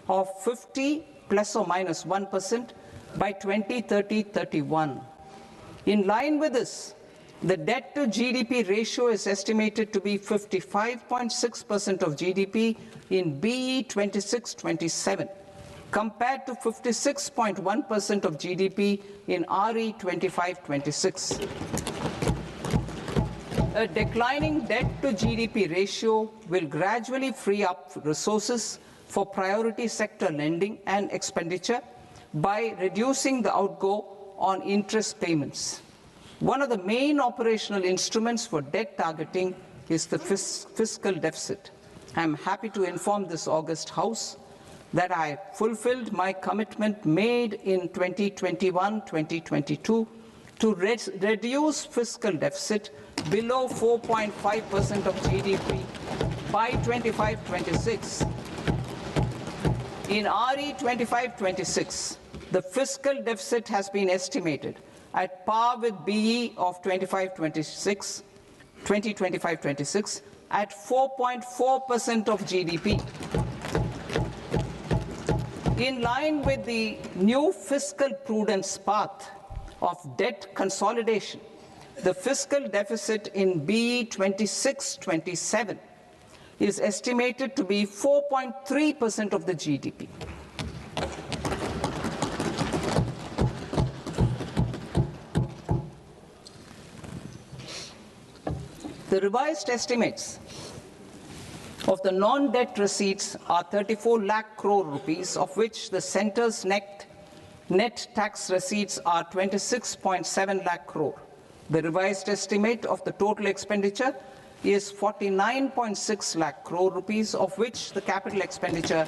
of 50 plus or minus 1% by 2030-31. In line with this, the debt-to-GDP ratio is estimated to be 55.6% of GDP in BE 26-27, compared to 56.1% of GDP in RE 25-26. A declining debt-to-GDP ratio will gradually free up resources for priority sector lending and expenditure by reducing the outgo on interest payments. One of the main operational instruments for debt targeting is the fiscal deficit. I am happy to inform this august House that I fulfilled my commitment made in 2021-2022 to reduce fiscal deficit below 4.5% of GDP by 25-26. In RE 25-26, the fiscal deficit has been estimated at par with BE of 2025-26 at 4.4% of GDP. In line with the new fiscal prudence path of debt consolidation, the fiscal deficit in BE 26-27 is estimated to be 4.3% of the GDP. The revised estimates of the non-debt receipts are 34 lakh crore rupees, of which the centre's net tax receipts are 26.7 lakh crore. The revised estimate of the total expenditure is 49.6 lakh crore rupees, of which the capital expenditure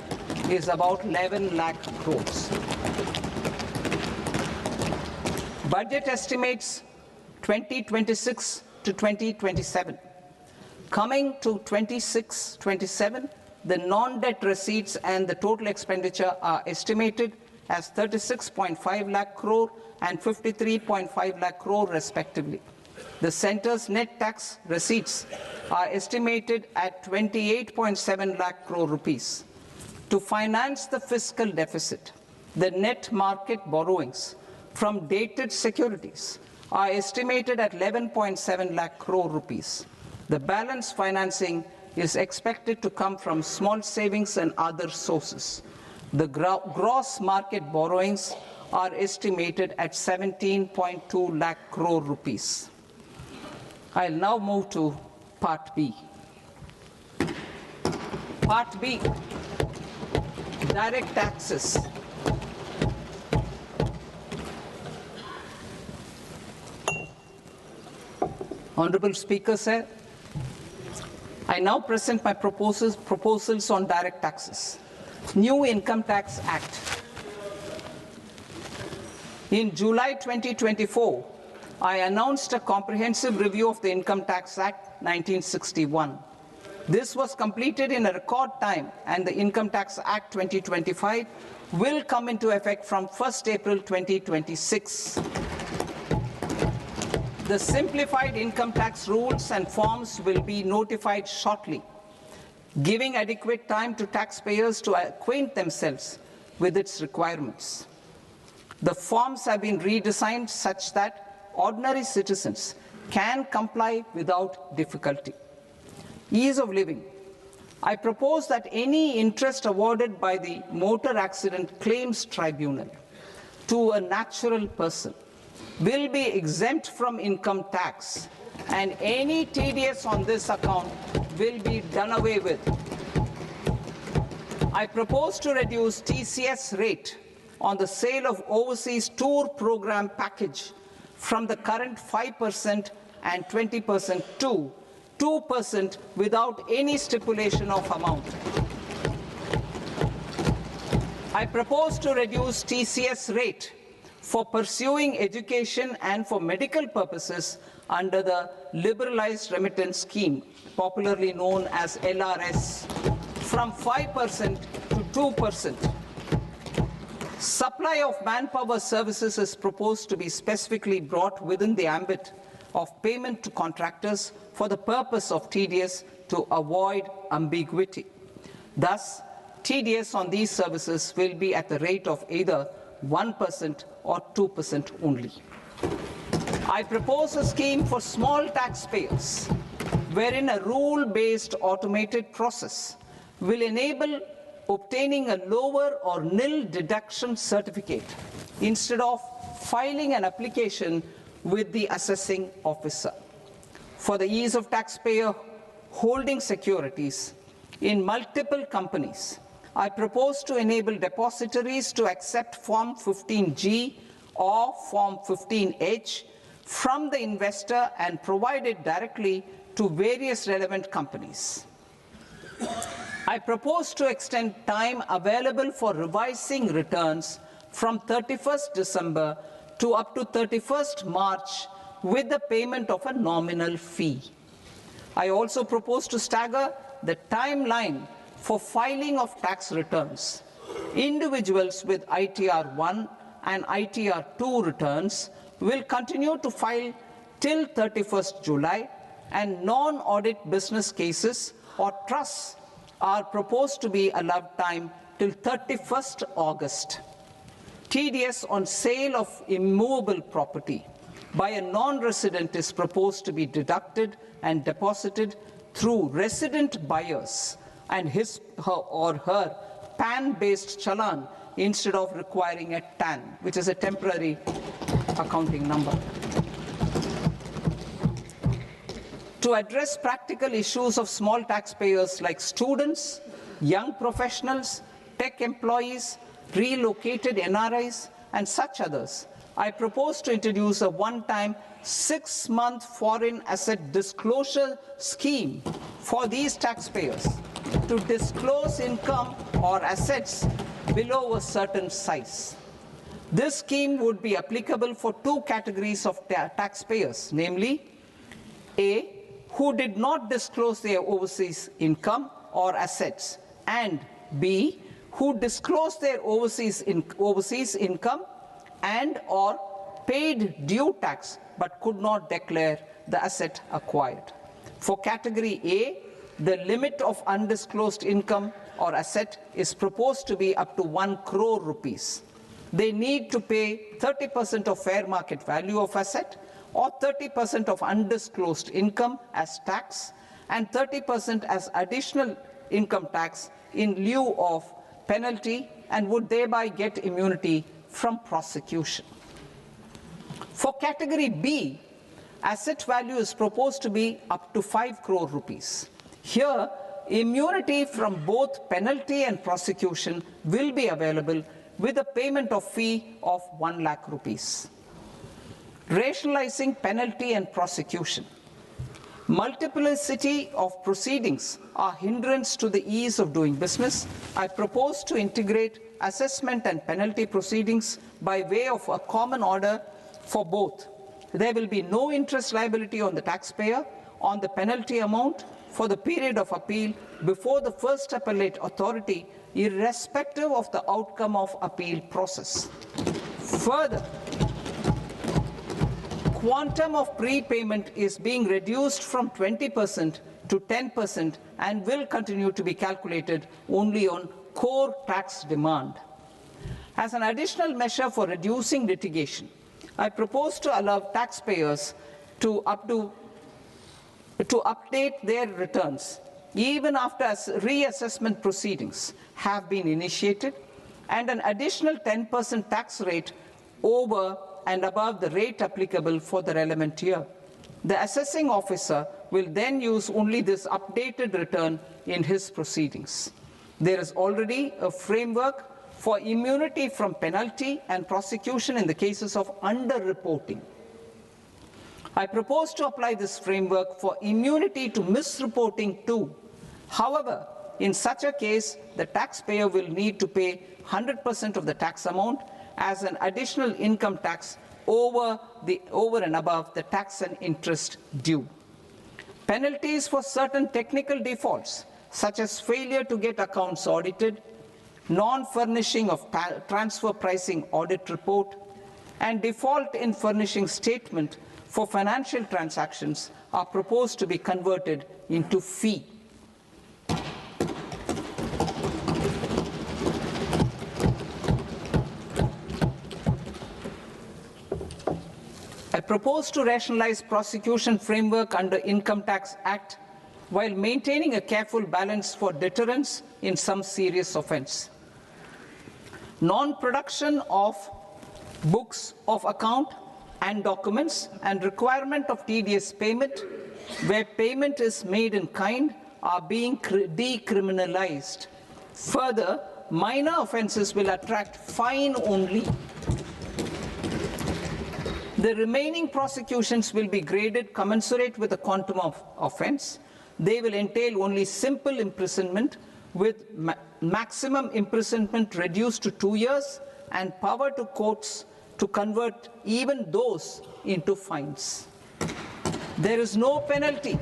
is about 11 lakh crores. Budget estimates 2026 to 2027. Coming to 26-27, the non-debt receipts and the total expenditure are estimated as 36.5 lakh crore and 53.5 lakh crore respectively. The centre's net tax receipts are estimated at 28.7 lakh crore rupees. To finance the fiscal deficit, the net market borrowings from dated securities are estimated at 11.7 lakh crore rupees. The balance financing is expected to come from small savings and other sources. The gross market borrowings are estimated at 17.2 lakh crore rupees. I'll now move to Part B. Part B, direct taxes. Honorable Speaker, sir, I now present my proposals on direct taxes. New Income Tax Act. In July 2024, I announced a comprehensive review of the Income Tax Act 1961. This was completed in a record time, and the Income Tax Act 2025 will come into effect from 1st April 2026. The simplified income tax rules and forms will be notified shortly, giving adequate time to taxpayers to acquaint themselves with its requirements. The forms have been redesigned such that ordinary citizens can comply without difficulty. Ease of living. I propose that any interest awarded by the Motor Accident Claims Tribunal to a natural person will be exempt from income tax, and any TDS on this account will be done away with. I propose to reduce TCS rate on the sale of overseas tour program package from the current 5% and 20% to 2% without any stipulation of amount. I propose to reduce TCS rate for pursuing education and for medical purposes under the Liberalized Remittance Scheme, popularly known as LRS, from 5% to 2%. Supply of manpower services is proposed to be specifically brought within the ambit of payment to contractors for the purpose of TDS to avoid ambiguity. Thus, TDS on these services will be at the rate of either 1% or 2% only. I propose a scheme for small taxpayers, wherein a rule-based automated process will enable obtaining a lower or nil deduction certificate instead of filing an application with the assessing officer. For the ease of taxpayer holding securities in multiple companies, I propose to enable depositories to accept Form 15G or Form 15H from the investor and provide it directly to various relevant companies. I propose to extend time available for revising returns from 31st December to up to 31st March with the payment of a nominal fee. I also propose to stagger the timeline for filing of tax returns. Individuals with ITR 1 and ITR 2 returns will continue to file till 31st July, and non-audit business cases or trusts are proposed to be allowed time till 31st August. TDS on sale of immovable property by a non-resident is proposed to be deducted and deposited through resident buyers and his or her PAN-based challan instead of requiring a TAN, which is a temporary accounting number. To address practical issues of small taxpayers like students, young professionals, tech employees, relocated NRIs, and such others, I propose to introduce a one-time 6-month foreign asset disclosure scheme for these taxpayers to disclose income or assets below a certain size. This scheme would be applicable for two categories of taxpayers, namely, A, who did not disclose their overseas income or assets, and B, who disclosed their overseas income and or paid due tax but could not declare the asset acquired. For category A, the limit of undisclosed income or asset is proposed to be up to 1 crore rupees. they need to pay 30% of fair market value of asset or 30% of undisclosed income as tax and 30% as additional income tax in lieu of penalty, and would thereby get immunity from prosecution. For category B, asset value is proposed to be up to 5 crore rupees. Here, immunity from both penalty and prosecution will be available with a payment of fee of 1 lakh rupees. Rationalizing penalty and prosecution. Multiplicity of proceedings are hindrance to the ease of doing business. I propose to integrate assessment and penalty proceedings by way of a common order for both. There will be no interest liability on the taxpayer on the penalty amount for the period of appeal before the first appellate authority, irrespective of the outcome of appeal process. Further, quantum of prepayment is being reduced from 20% to 10% and will continue to be calculated only on core tax demand. As an additional measure for reducing litigation, I propose to allow taxpayers to update their returns even after reassessment proceedings have been initiated, and an additional 10% tax rate over and above the rate applicable for the relevant year. The assessing officer will then use only this updated return in his proceedings. There is already a framework for immunity from penalty and prosecution in the cases of underreporting. I propose to apply this framework for immunity to misreporting too. However, in such a case, the taxpayer will need to pay 100% of the tax amount as an additional income tax over and above the tax and interest due. Penalties for certain technical defaults, such as failure to get accounts audited, non-furnishing of transfer pricing audit report, and default in furnishing statement for financial transactions, are proposed to be converted into fee. I propose to rationalize prosecution framework under Income Tax Act while maintaining a careful balance for deterrence in some serious offence. Non-production of books of account and documents and requirement of TDS payment where payment is made in kind are being decriminalized. Further, minor offences will attract fine only. The remaining prosecutions will be graded commensurate with the quantum of offence. They will entail only simple imprisonment with maximum imprisonment reduced to 2 years and power to courts to convert even those into fines. There is no penalty.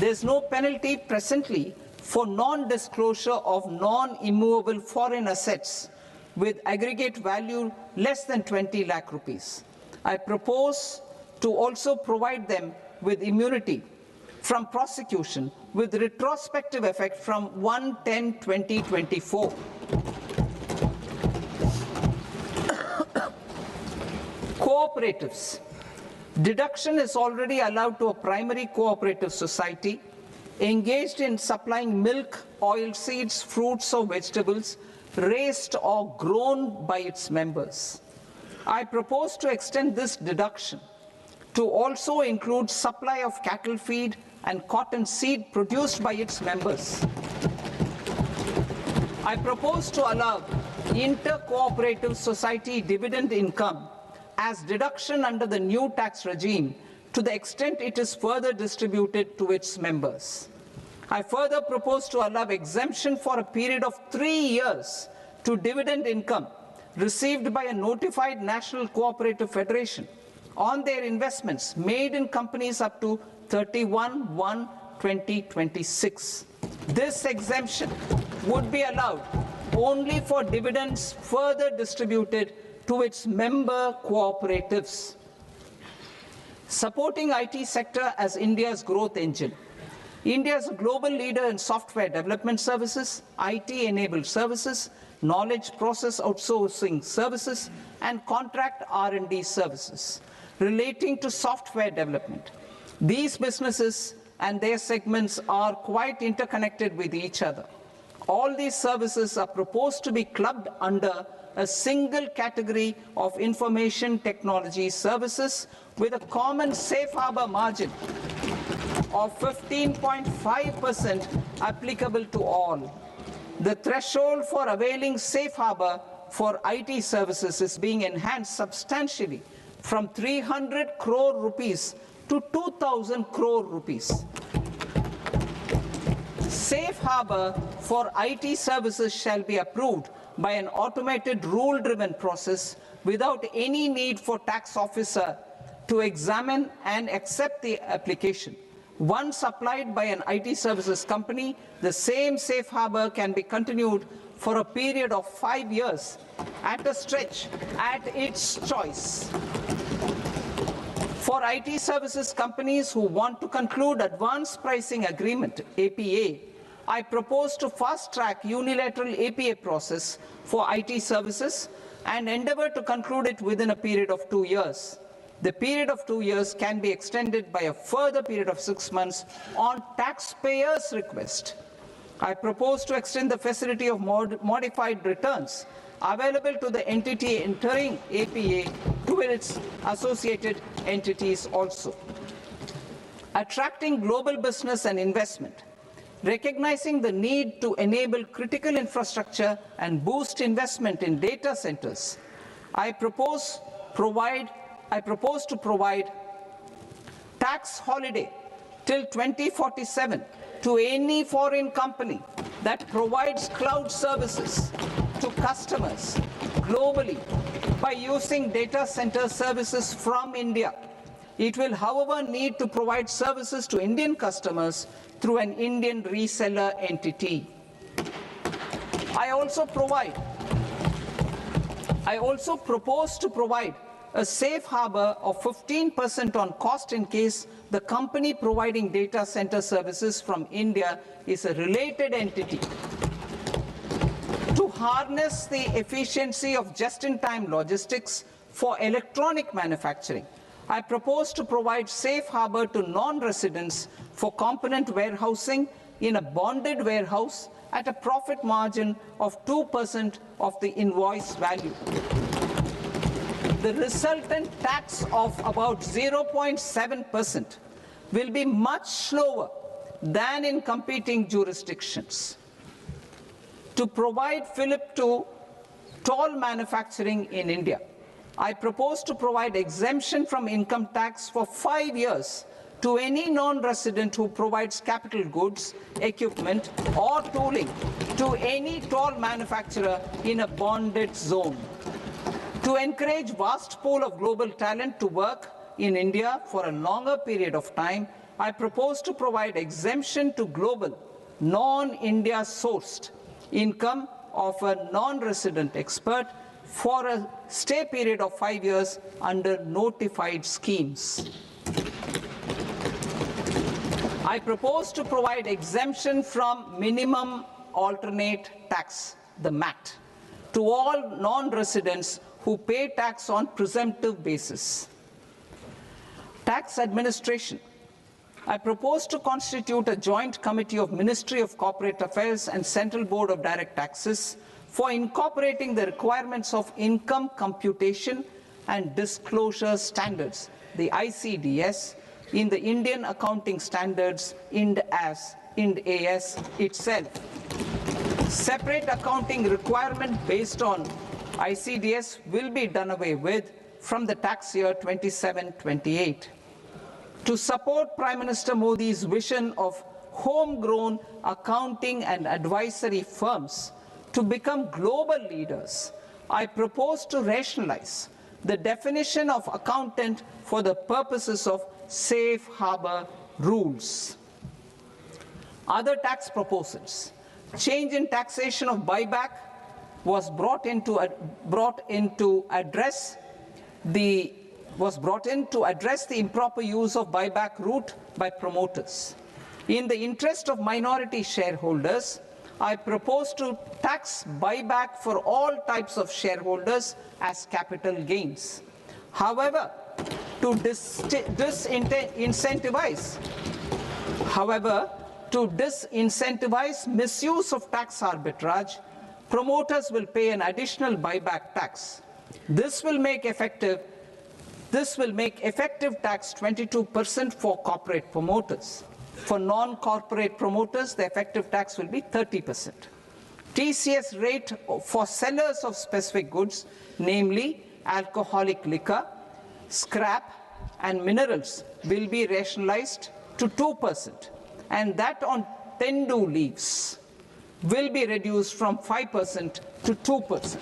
There is no penalty presently for non-disclosure of non-immovable foreign assets with aggregate value less than 20 lakh rupees. I propose to also provide them with immunity from prosecution with retrospective effect from 1/10/2024. Cooperatives. Deduction is already allowed to a primary cooperative society engaged in supplying milk, oilseeds, fruits or vegetables raised or grown by its members. I propose to extend this deduction to also include supply of cattle feed and cotton seed produced by its members. I propose to allow inter-cooperative society dividend income as deduction under the new tax regime to the extent it is further distributed to its members. I further propose to allow exemption for a period of 3 years to dividend income received by a notified national cooperative federation on their investments made in companies up to 31/1/2026. This exemption would be allowed only for dividends further distributed to its member cooperatives. Supporting IT sector as India's growth engine. India is a global leader in software development services, IT-enabled services, knowledge process outsourcing services, and contract R&D services relating to software development. These businesses and their segments are quite interconnected with each other. All these services are proposed to be clubbed under a single category of information technology services with a common safe harbor margin of 15.5% applicable to all. The threshold for availing safe harbor for IT services is being enhanced substantially from 300 crore rupees to 2,000 crore rupees. Safe harbor for IT services shall be approved by an automated rule-driven process without any need for tax officer to examine and accept the application. Once applied by an IT services company, the same safe harbor can be continued for a period of 5 years at a stretch at its choice. For IT services companies who want to conclude advanced pricing agreement, APA, I propose to fast-track unilateral APA process for IT services and endeavor to conclude it within a period of 2 years. The period of 2 years can be extended by a further period of 6 months on taxpayers' request. I propose to extend the facility of modified returns available to the entity entering APA to its associated entities also. Attracting global business and investment. Recognizing the need to enable critical infrastructure and boost investment in data centers, I propose to provide tax holiday till 2047 to any foreign company that provides cloud services to customers globally by using data center services from India. It will, however, need to provide services to Indian customers through an Indian reseller entity. I also propose to provide a safe harbor of 15% on cost in case the company providing data center services from India is a related entity. To harness the efficiency of just-in-time logistics for electronic manufacturing, I propose to provide safe harbor to non-residents for component warehousing in a bonded warehouse at a profit margin of 2% of the invoice value. The resultant tax of about 0.7% will be much lower than in competing jurisdictions. To provide fillip to toll manufacturing in India, I propose to provide exemption from income tax for 5 years to any non-resident who provides capital goods, equipment, or tooling to any toll manufacturer in a bonded zone. To encourage vast pool of global talent to work in India for a longer period of time, I propose to provide exemption to global, non-India sourced income of a non-resident expert for a stay period of 5 years under notified schemes. I propose to provide exemption from minimum alternate tax, the MAT, to all non-residents who pay tax on presumptive basis. Tax administration. I propose to constitute a joint committee of Ministry of Corporate Affairs and Central Board of Direct Taxes for incorporating the requirements of income computation and disclosure standards, the ICDS, in the Indian Accounting Standards, IND AS itself. Separate accounting requirement based on ICDS will be done away with from the tax year 27-28. To support Prime Minister Modi's vision of homegrown accounting and advisory firms to become global leaders, I propose to rationalize the definition of accountant for the purposes of safe harbor rules. Other tax proposals. Change in taxation of buyback was brought in to address the improper use of buyback route by promoters. In the interest of minority shareholders, I propose to tax buyback for all types of shareholders as capital gains. However, to disincentivize misuse of tax arbitrage, promoters will pay an additional buyback tax. This will make effective tax 22% for corporate promoters. For non-corporate promoters, the effective tax will be 30%. TCS rate for sellers of specific goods, namely alcoholic liquor, scrap, and minerals, will be rationalized to 2%, and that on tendu leaves will be reduced from 5% to 2%.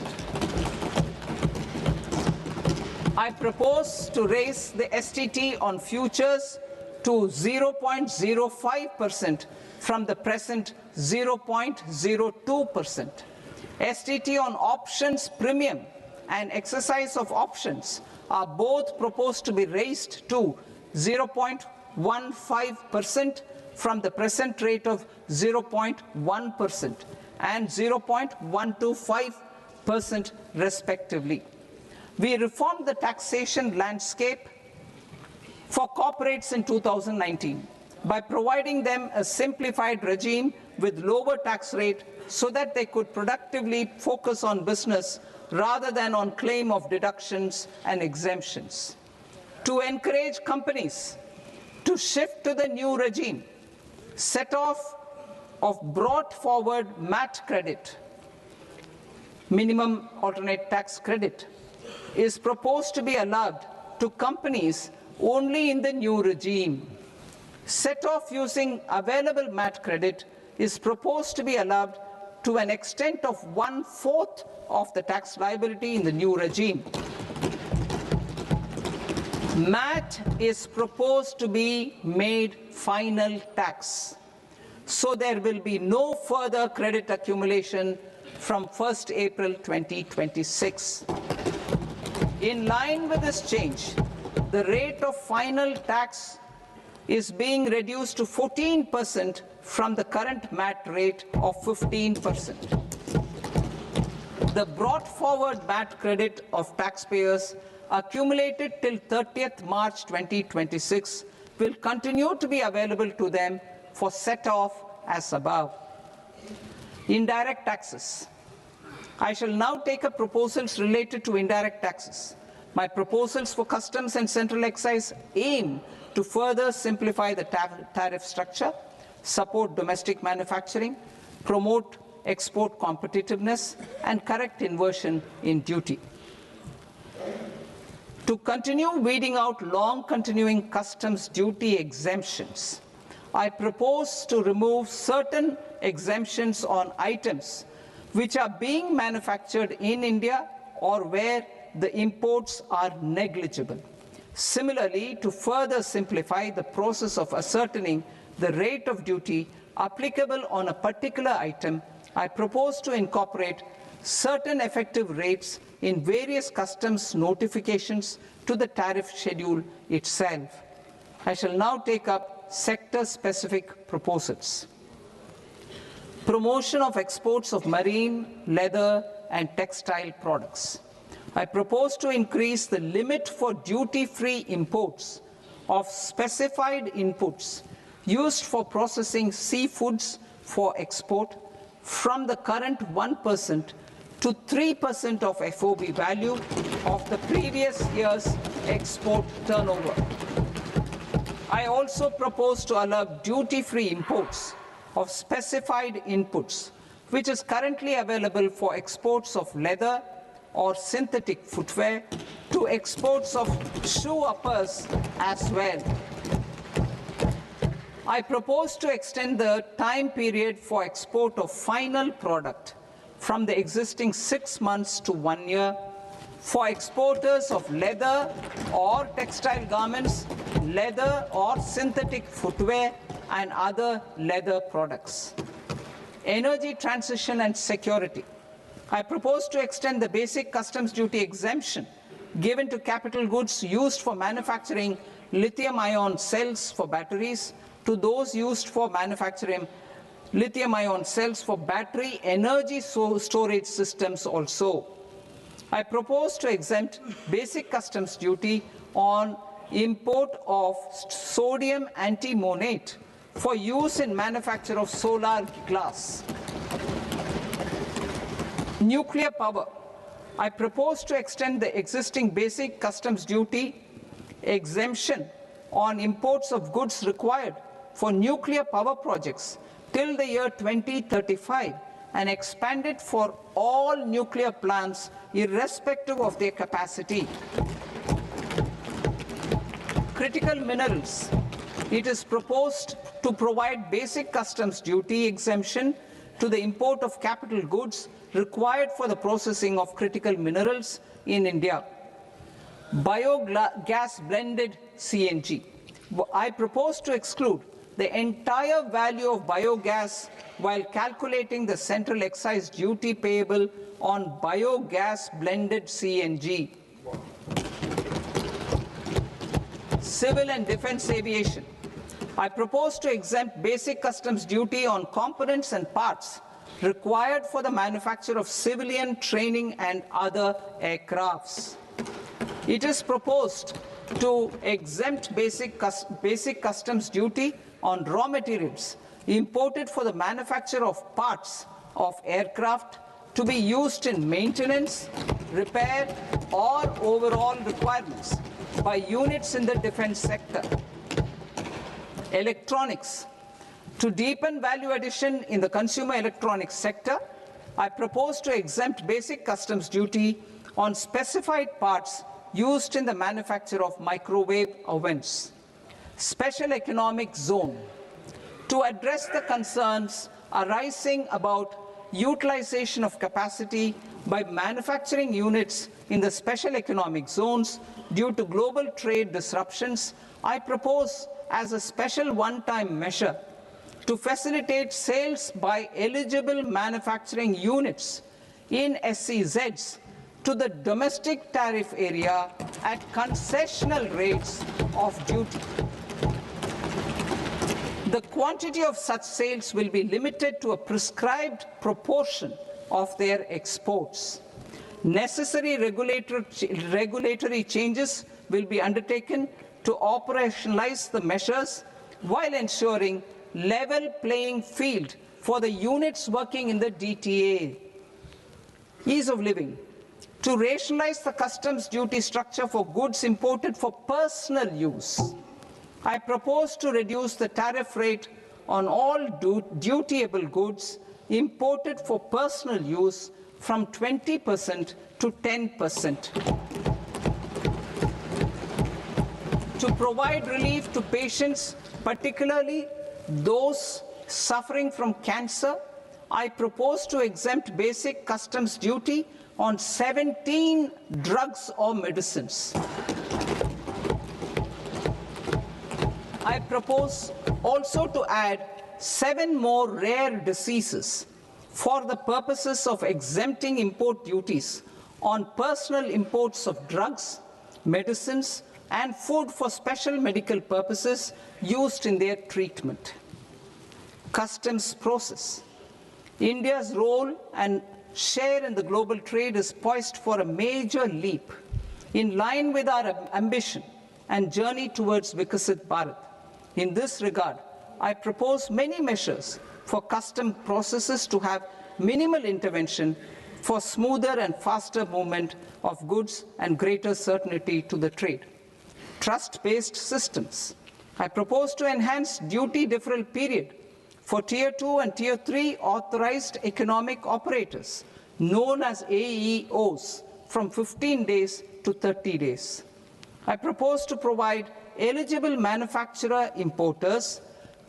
I propose to raise the STT on futures to 0.05% from the present 0.02%. STT on options premium and exercise of options are both proposed to be raised to 0.15% from the present rate of 0.1% and 0.125% respectively. We reformed the taxation landscape for corporates in 2019 by providing them a simplified regime with lower tax rate so that they could productively focus on business rather than on claim of deductions and exemptions. To encourage companies to shift to the new regime, set-off of brought forward MAT credit, minimum alternate tax credit, is proposed to be allowed to companies only in the new regime. Set-off using available MAT credit is proposed to be allowed to an extent of 1/4 of the tax liability in the new regime. MAT is proposed to be made final tax, so there will be no further credit accumulation from 1st April 2026. In line with this change, the rate of final tax is being reduced to 14% from the current MAT rate of 15%. The brought forward MAT credit of taxpayers accumulated till 30th March 2026 will continue to be available to them for set-off as above. Indirect taxes. I shall now take up proposals related to indirect taxes. My proposals for customs and central excise aim to further simplify the tariff structure, support domestic manufacturing, promote export competitiveness, and correct inversion in duty. To continue weeding out long-continuing customs duty exemptions, I propose to remove certain exemptions on items which are being manufactured in India or where the imports are negligible. Similarly, to further simplify the process of ascertaining the rate of duty applicable on a particular item, I propose to incorporate certain effective rates in various customs notifications to the tariff schedule itself. I shall now take up sector-specific proposals. Promotion of exports of marine, leather, and textile products. I propose to increase the limit for duty-free imports of specified inputs used for processing seafoods for export from the current 1% to 3% of FOB value of the previous year's export turnover. I also propose to allow duty-free imports of specified inputs, which is currently available for exports of leather or synthetic footwear, to exports of shoe uppers as well. I propose to extend the time period for export of final product from the existing 6 months to 1 year for exporters of leather or textile garments, leather or synthetic footwear, and other leather products. Energy transition and security. I propose to extend the basic customs duty exemption given to capital goods used for manufacturing lithium-ion cells for batteries to those used for manufacturing lithium-ion cells for battery energy storage systems also. I propose to exempt basic customs duty on import of sodium antimonate for use in manufacture of solar glass. Nuclear power. I propose to extend the existing basic customs duty exemption on imports of goods required for nuclear power projects till the year 2035 and expand it for all nuclear plants irrespective of their capacity. Critical minerals. It is proposed to provide basic customs duty exemption to the import of capital goods required for the processing of critical minerals in India. Biogas blended CNG. I propose to exclude the entire value of biogas while calculating the central excise duty payable on biogas blended CNG. Civil and defense aviation. I propose to exempt basic customs duty on components and parts required for the manufacture of civilian training and other aircrafts. It is proposed to exempt basic customs duty on raw materials imported for the manufacture of parts of aircraft to be used in maintenance, repair, or overall requirements by units in the defense sector. Electronics. To deepen value addition in the consumer electronics sector, I propose to exempt basic customs duty on specified parts used in the manufacture of microwave ovens. Special economic zone. To address the concerns arising about utilization of capacity by manufacturing units in the special economic zones due to global trade disruptions, I propose as a special one-time measure to facilitate sales by eligible manufacturing units in SEZs to the domestic tariff area at concessional rates of duty. The quantity of such sales will be limited to a prescribed proportion of their exports. Necessary regulatory changes will be undertaken to operationalize the measures while ensuring level playing field for the units working in the DTA. Ease of living. To rationalize the customs duty structure for goods imported for personal use, I propose to reduce the tariff rate on all dutiable goods imported for personal use from 20% to 10%. To provide relief to patients, particularly those suffering from cancer, I propose to exempt basic customs duty on 17 drugs or medicines. I propose also to add 7 more rare diseases for the purposes of exempting import duties on personal imports of drugs, medicines, and food for special medical purposes used in their treatment. Customs process. India's role and share in the global trade is poised for a major leap in line with our ambition and journey towards Vikasit Bharat. In this regard, I propose many measures for custom processes to have minimal intervention for smoother and faster movement of goods and greater certainty to the trade. Trust-based systems. I propose to enhance duty deferral period for Tier 2 and Tier 3 authorized economic operators, known as AEOs, from 15 days to 30 days. I propose to provide eligible manufacturer importers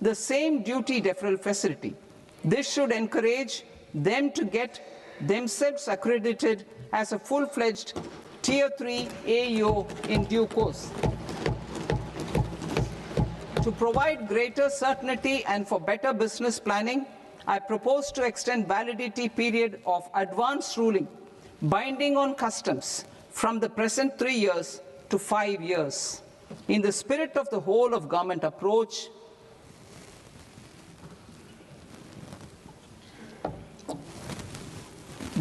the same duty deferral facility. This should encourage them to get themselves accredited as a full-fledged Tier 3 AEO in due course. To provide greater certainty and for better business planning, I propose to extend validity period of advance ruling binding on customs from the present 3 years to 5 years. In the spirit of the whole of government approach,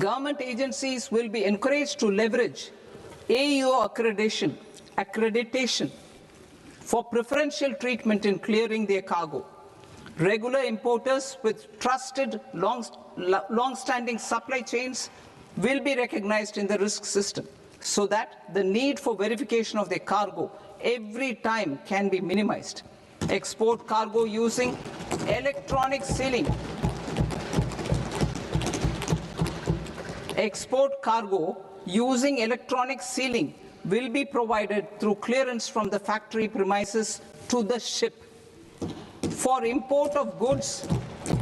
Government agencies will be encouraged to leverage AEO accreditation for preferential treatment in clearing their cargo. Regular importers with trusted, long-standing supply chains will be recognized in the risk system so that the need for verification of their cargo every time can be minimized. Export cargo using electronic sealing. Export cargo using electronic sealing will be provided through clearance from the factory premises to the ship. For import of goods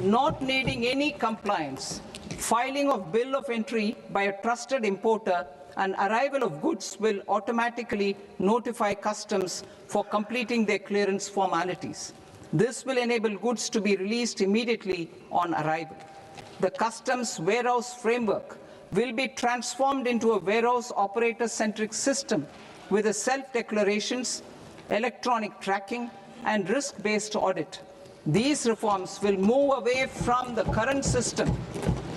not needing any compliance, filing of bill of entry by a trusted importer and arrival of goods will automatically notify customs for completing their clearance formalities. This will enable goods to be released immediately on arrival. The customs warehouse framework will be transformed into a warehouse operator-centric system with a self-declarations, electronic tracking, and risk-based audit. These reforms will move away from the current system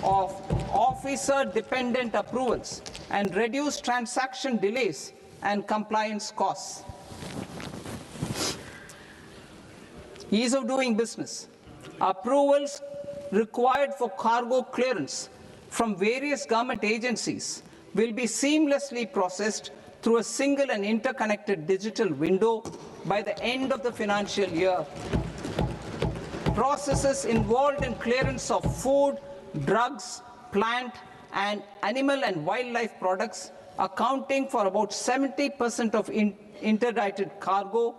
of officer-dependent approvals and reduce transaction delays and compliance costs. Ease of doing business. Approvals required for cargo clearance from various government agencies will be seamlessly processed through a single and interconnected digital window by the end of the financial year. Processes involved in clearance of food, drugs, plant, and animal and wildlife products, accounting for about 70% of interdicted cargo,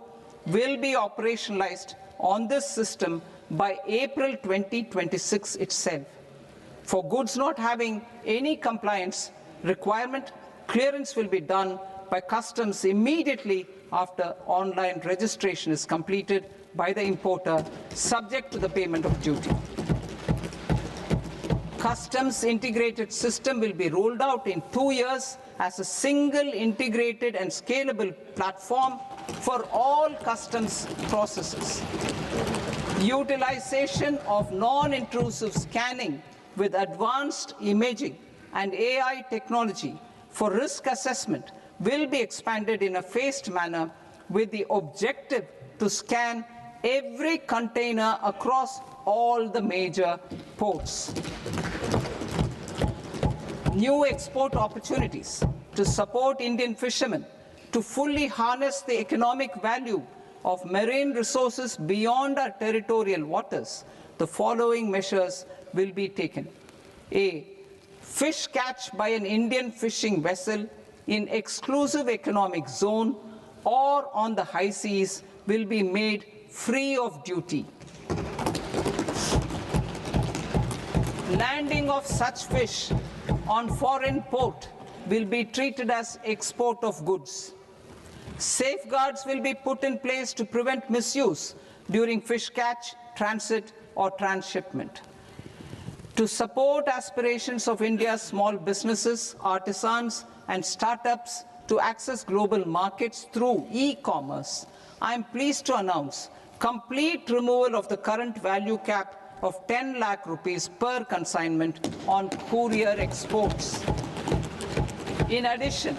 will be operationalized on this system by April 2026 itself. For goods not having any compliance requirement, clearance will be done by customs immediately after online registration is completed by the importer, subject to the payment of duty. Customs integrated system will be rolled out in 2 years as a single integrated and scalable platform for all customs processes. Utilization of non-intrusive scanning with advanced imaging and AI technology for risk assessment will be expanded in a phased manner with the objective to scan every container across all the major ports. New export opportunities to support Indian fishermen to fully harness the economic value of marine resources beyond our territorial waters. The following measures will be taken. A. Fish catch by an Indian fishing vessel in exclusive economic zone or on the high seas will be made free of duty. Landing of such fish on foreign port will be treated as export of goods. Safeguards will be put in place to prevent misuse during fish catch, transit, or transshipment. To support aspirations of India's small businesses, artisans, and startups to access global markets through e-commerce, I am pleased to announce complete removal of the current value cap of 10 lakh rupees per consignment on courier exports. In addition,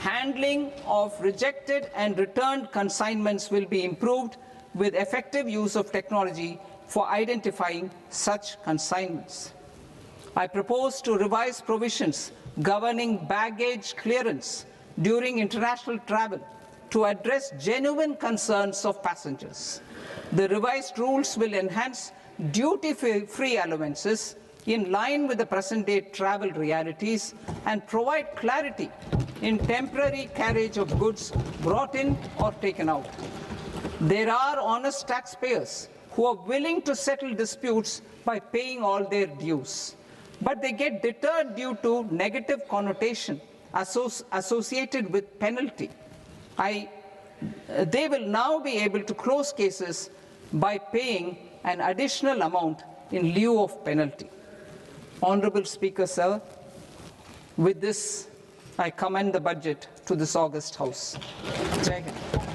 handling of rejected and returned consignments will be improved with effective use of technology for identifying such consignments. I propose to revise provisions governing baggage clearance during international travel to address genuine concerns of passengers. The revised rules will enhance duty-free allowances in line with the present-day travel realities and provide clarity in temporary carriage of goods brought in or taken out. There are honest taxpayers who are willing to settle disputes by paying all their dues, but they get deterred due to negative connotation associated with penalty. They will now be able to close cases by paying an additional amount in lieu of penalty. Honorable Speaker, sir, with this, I commend the budget to this august House. Jai Hind.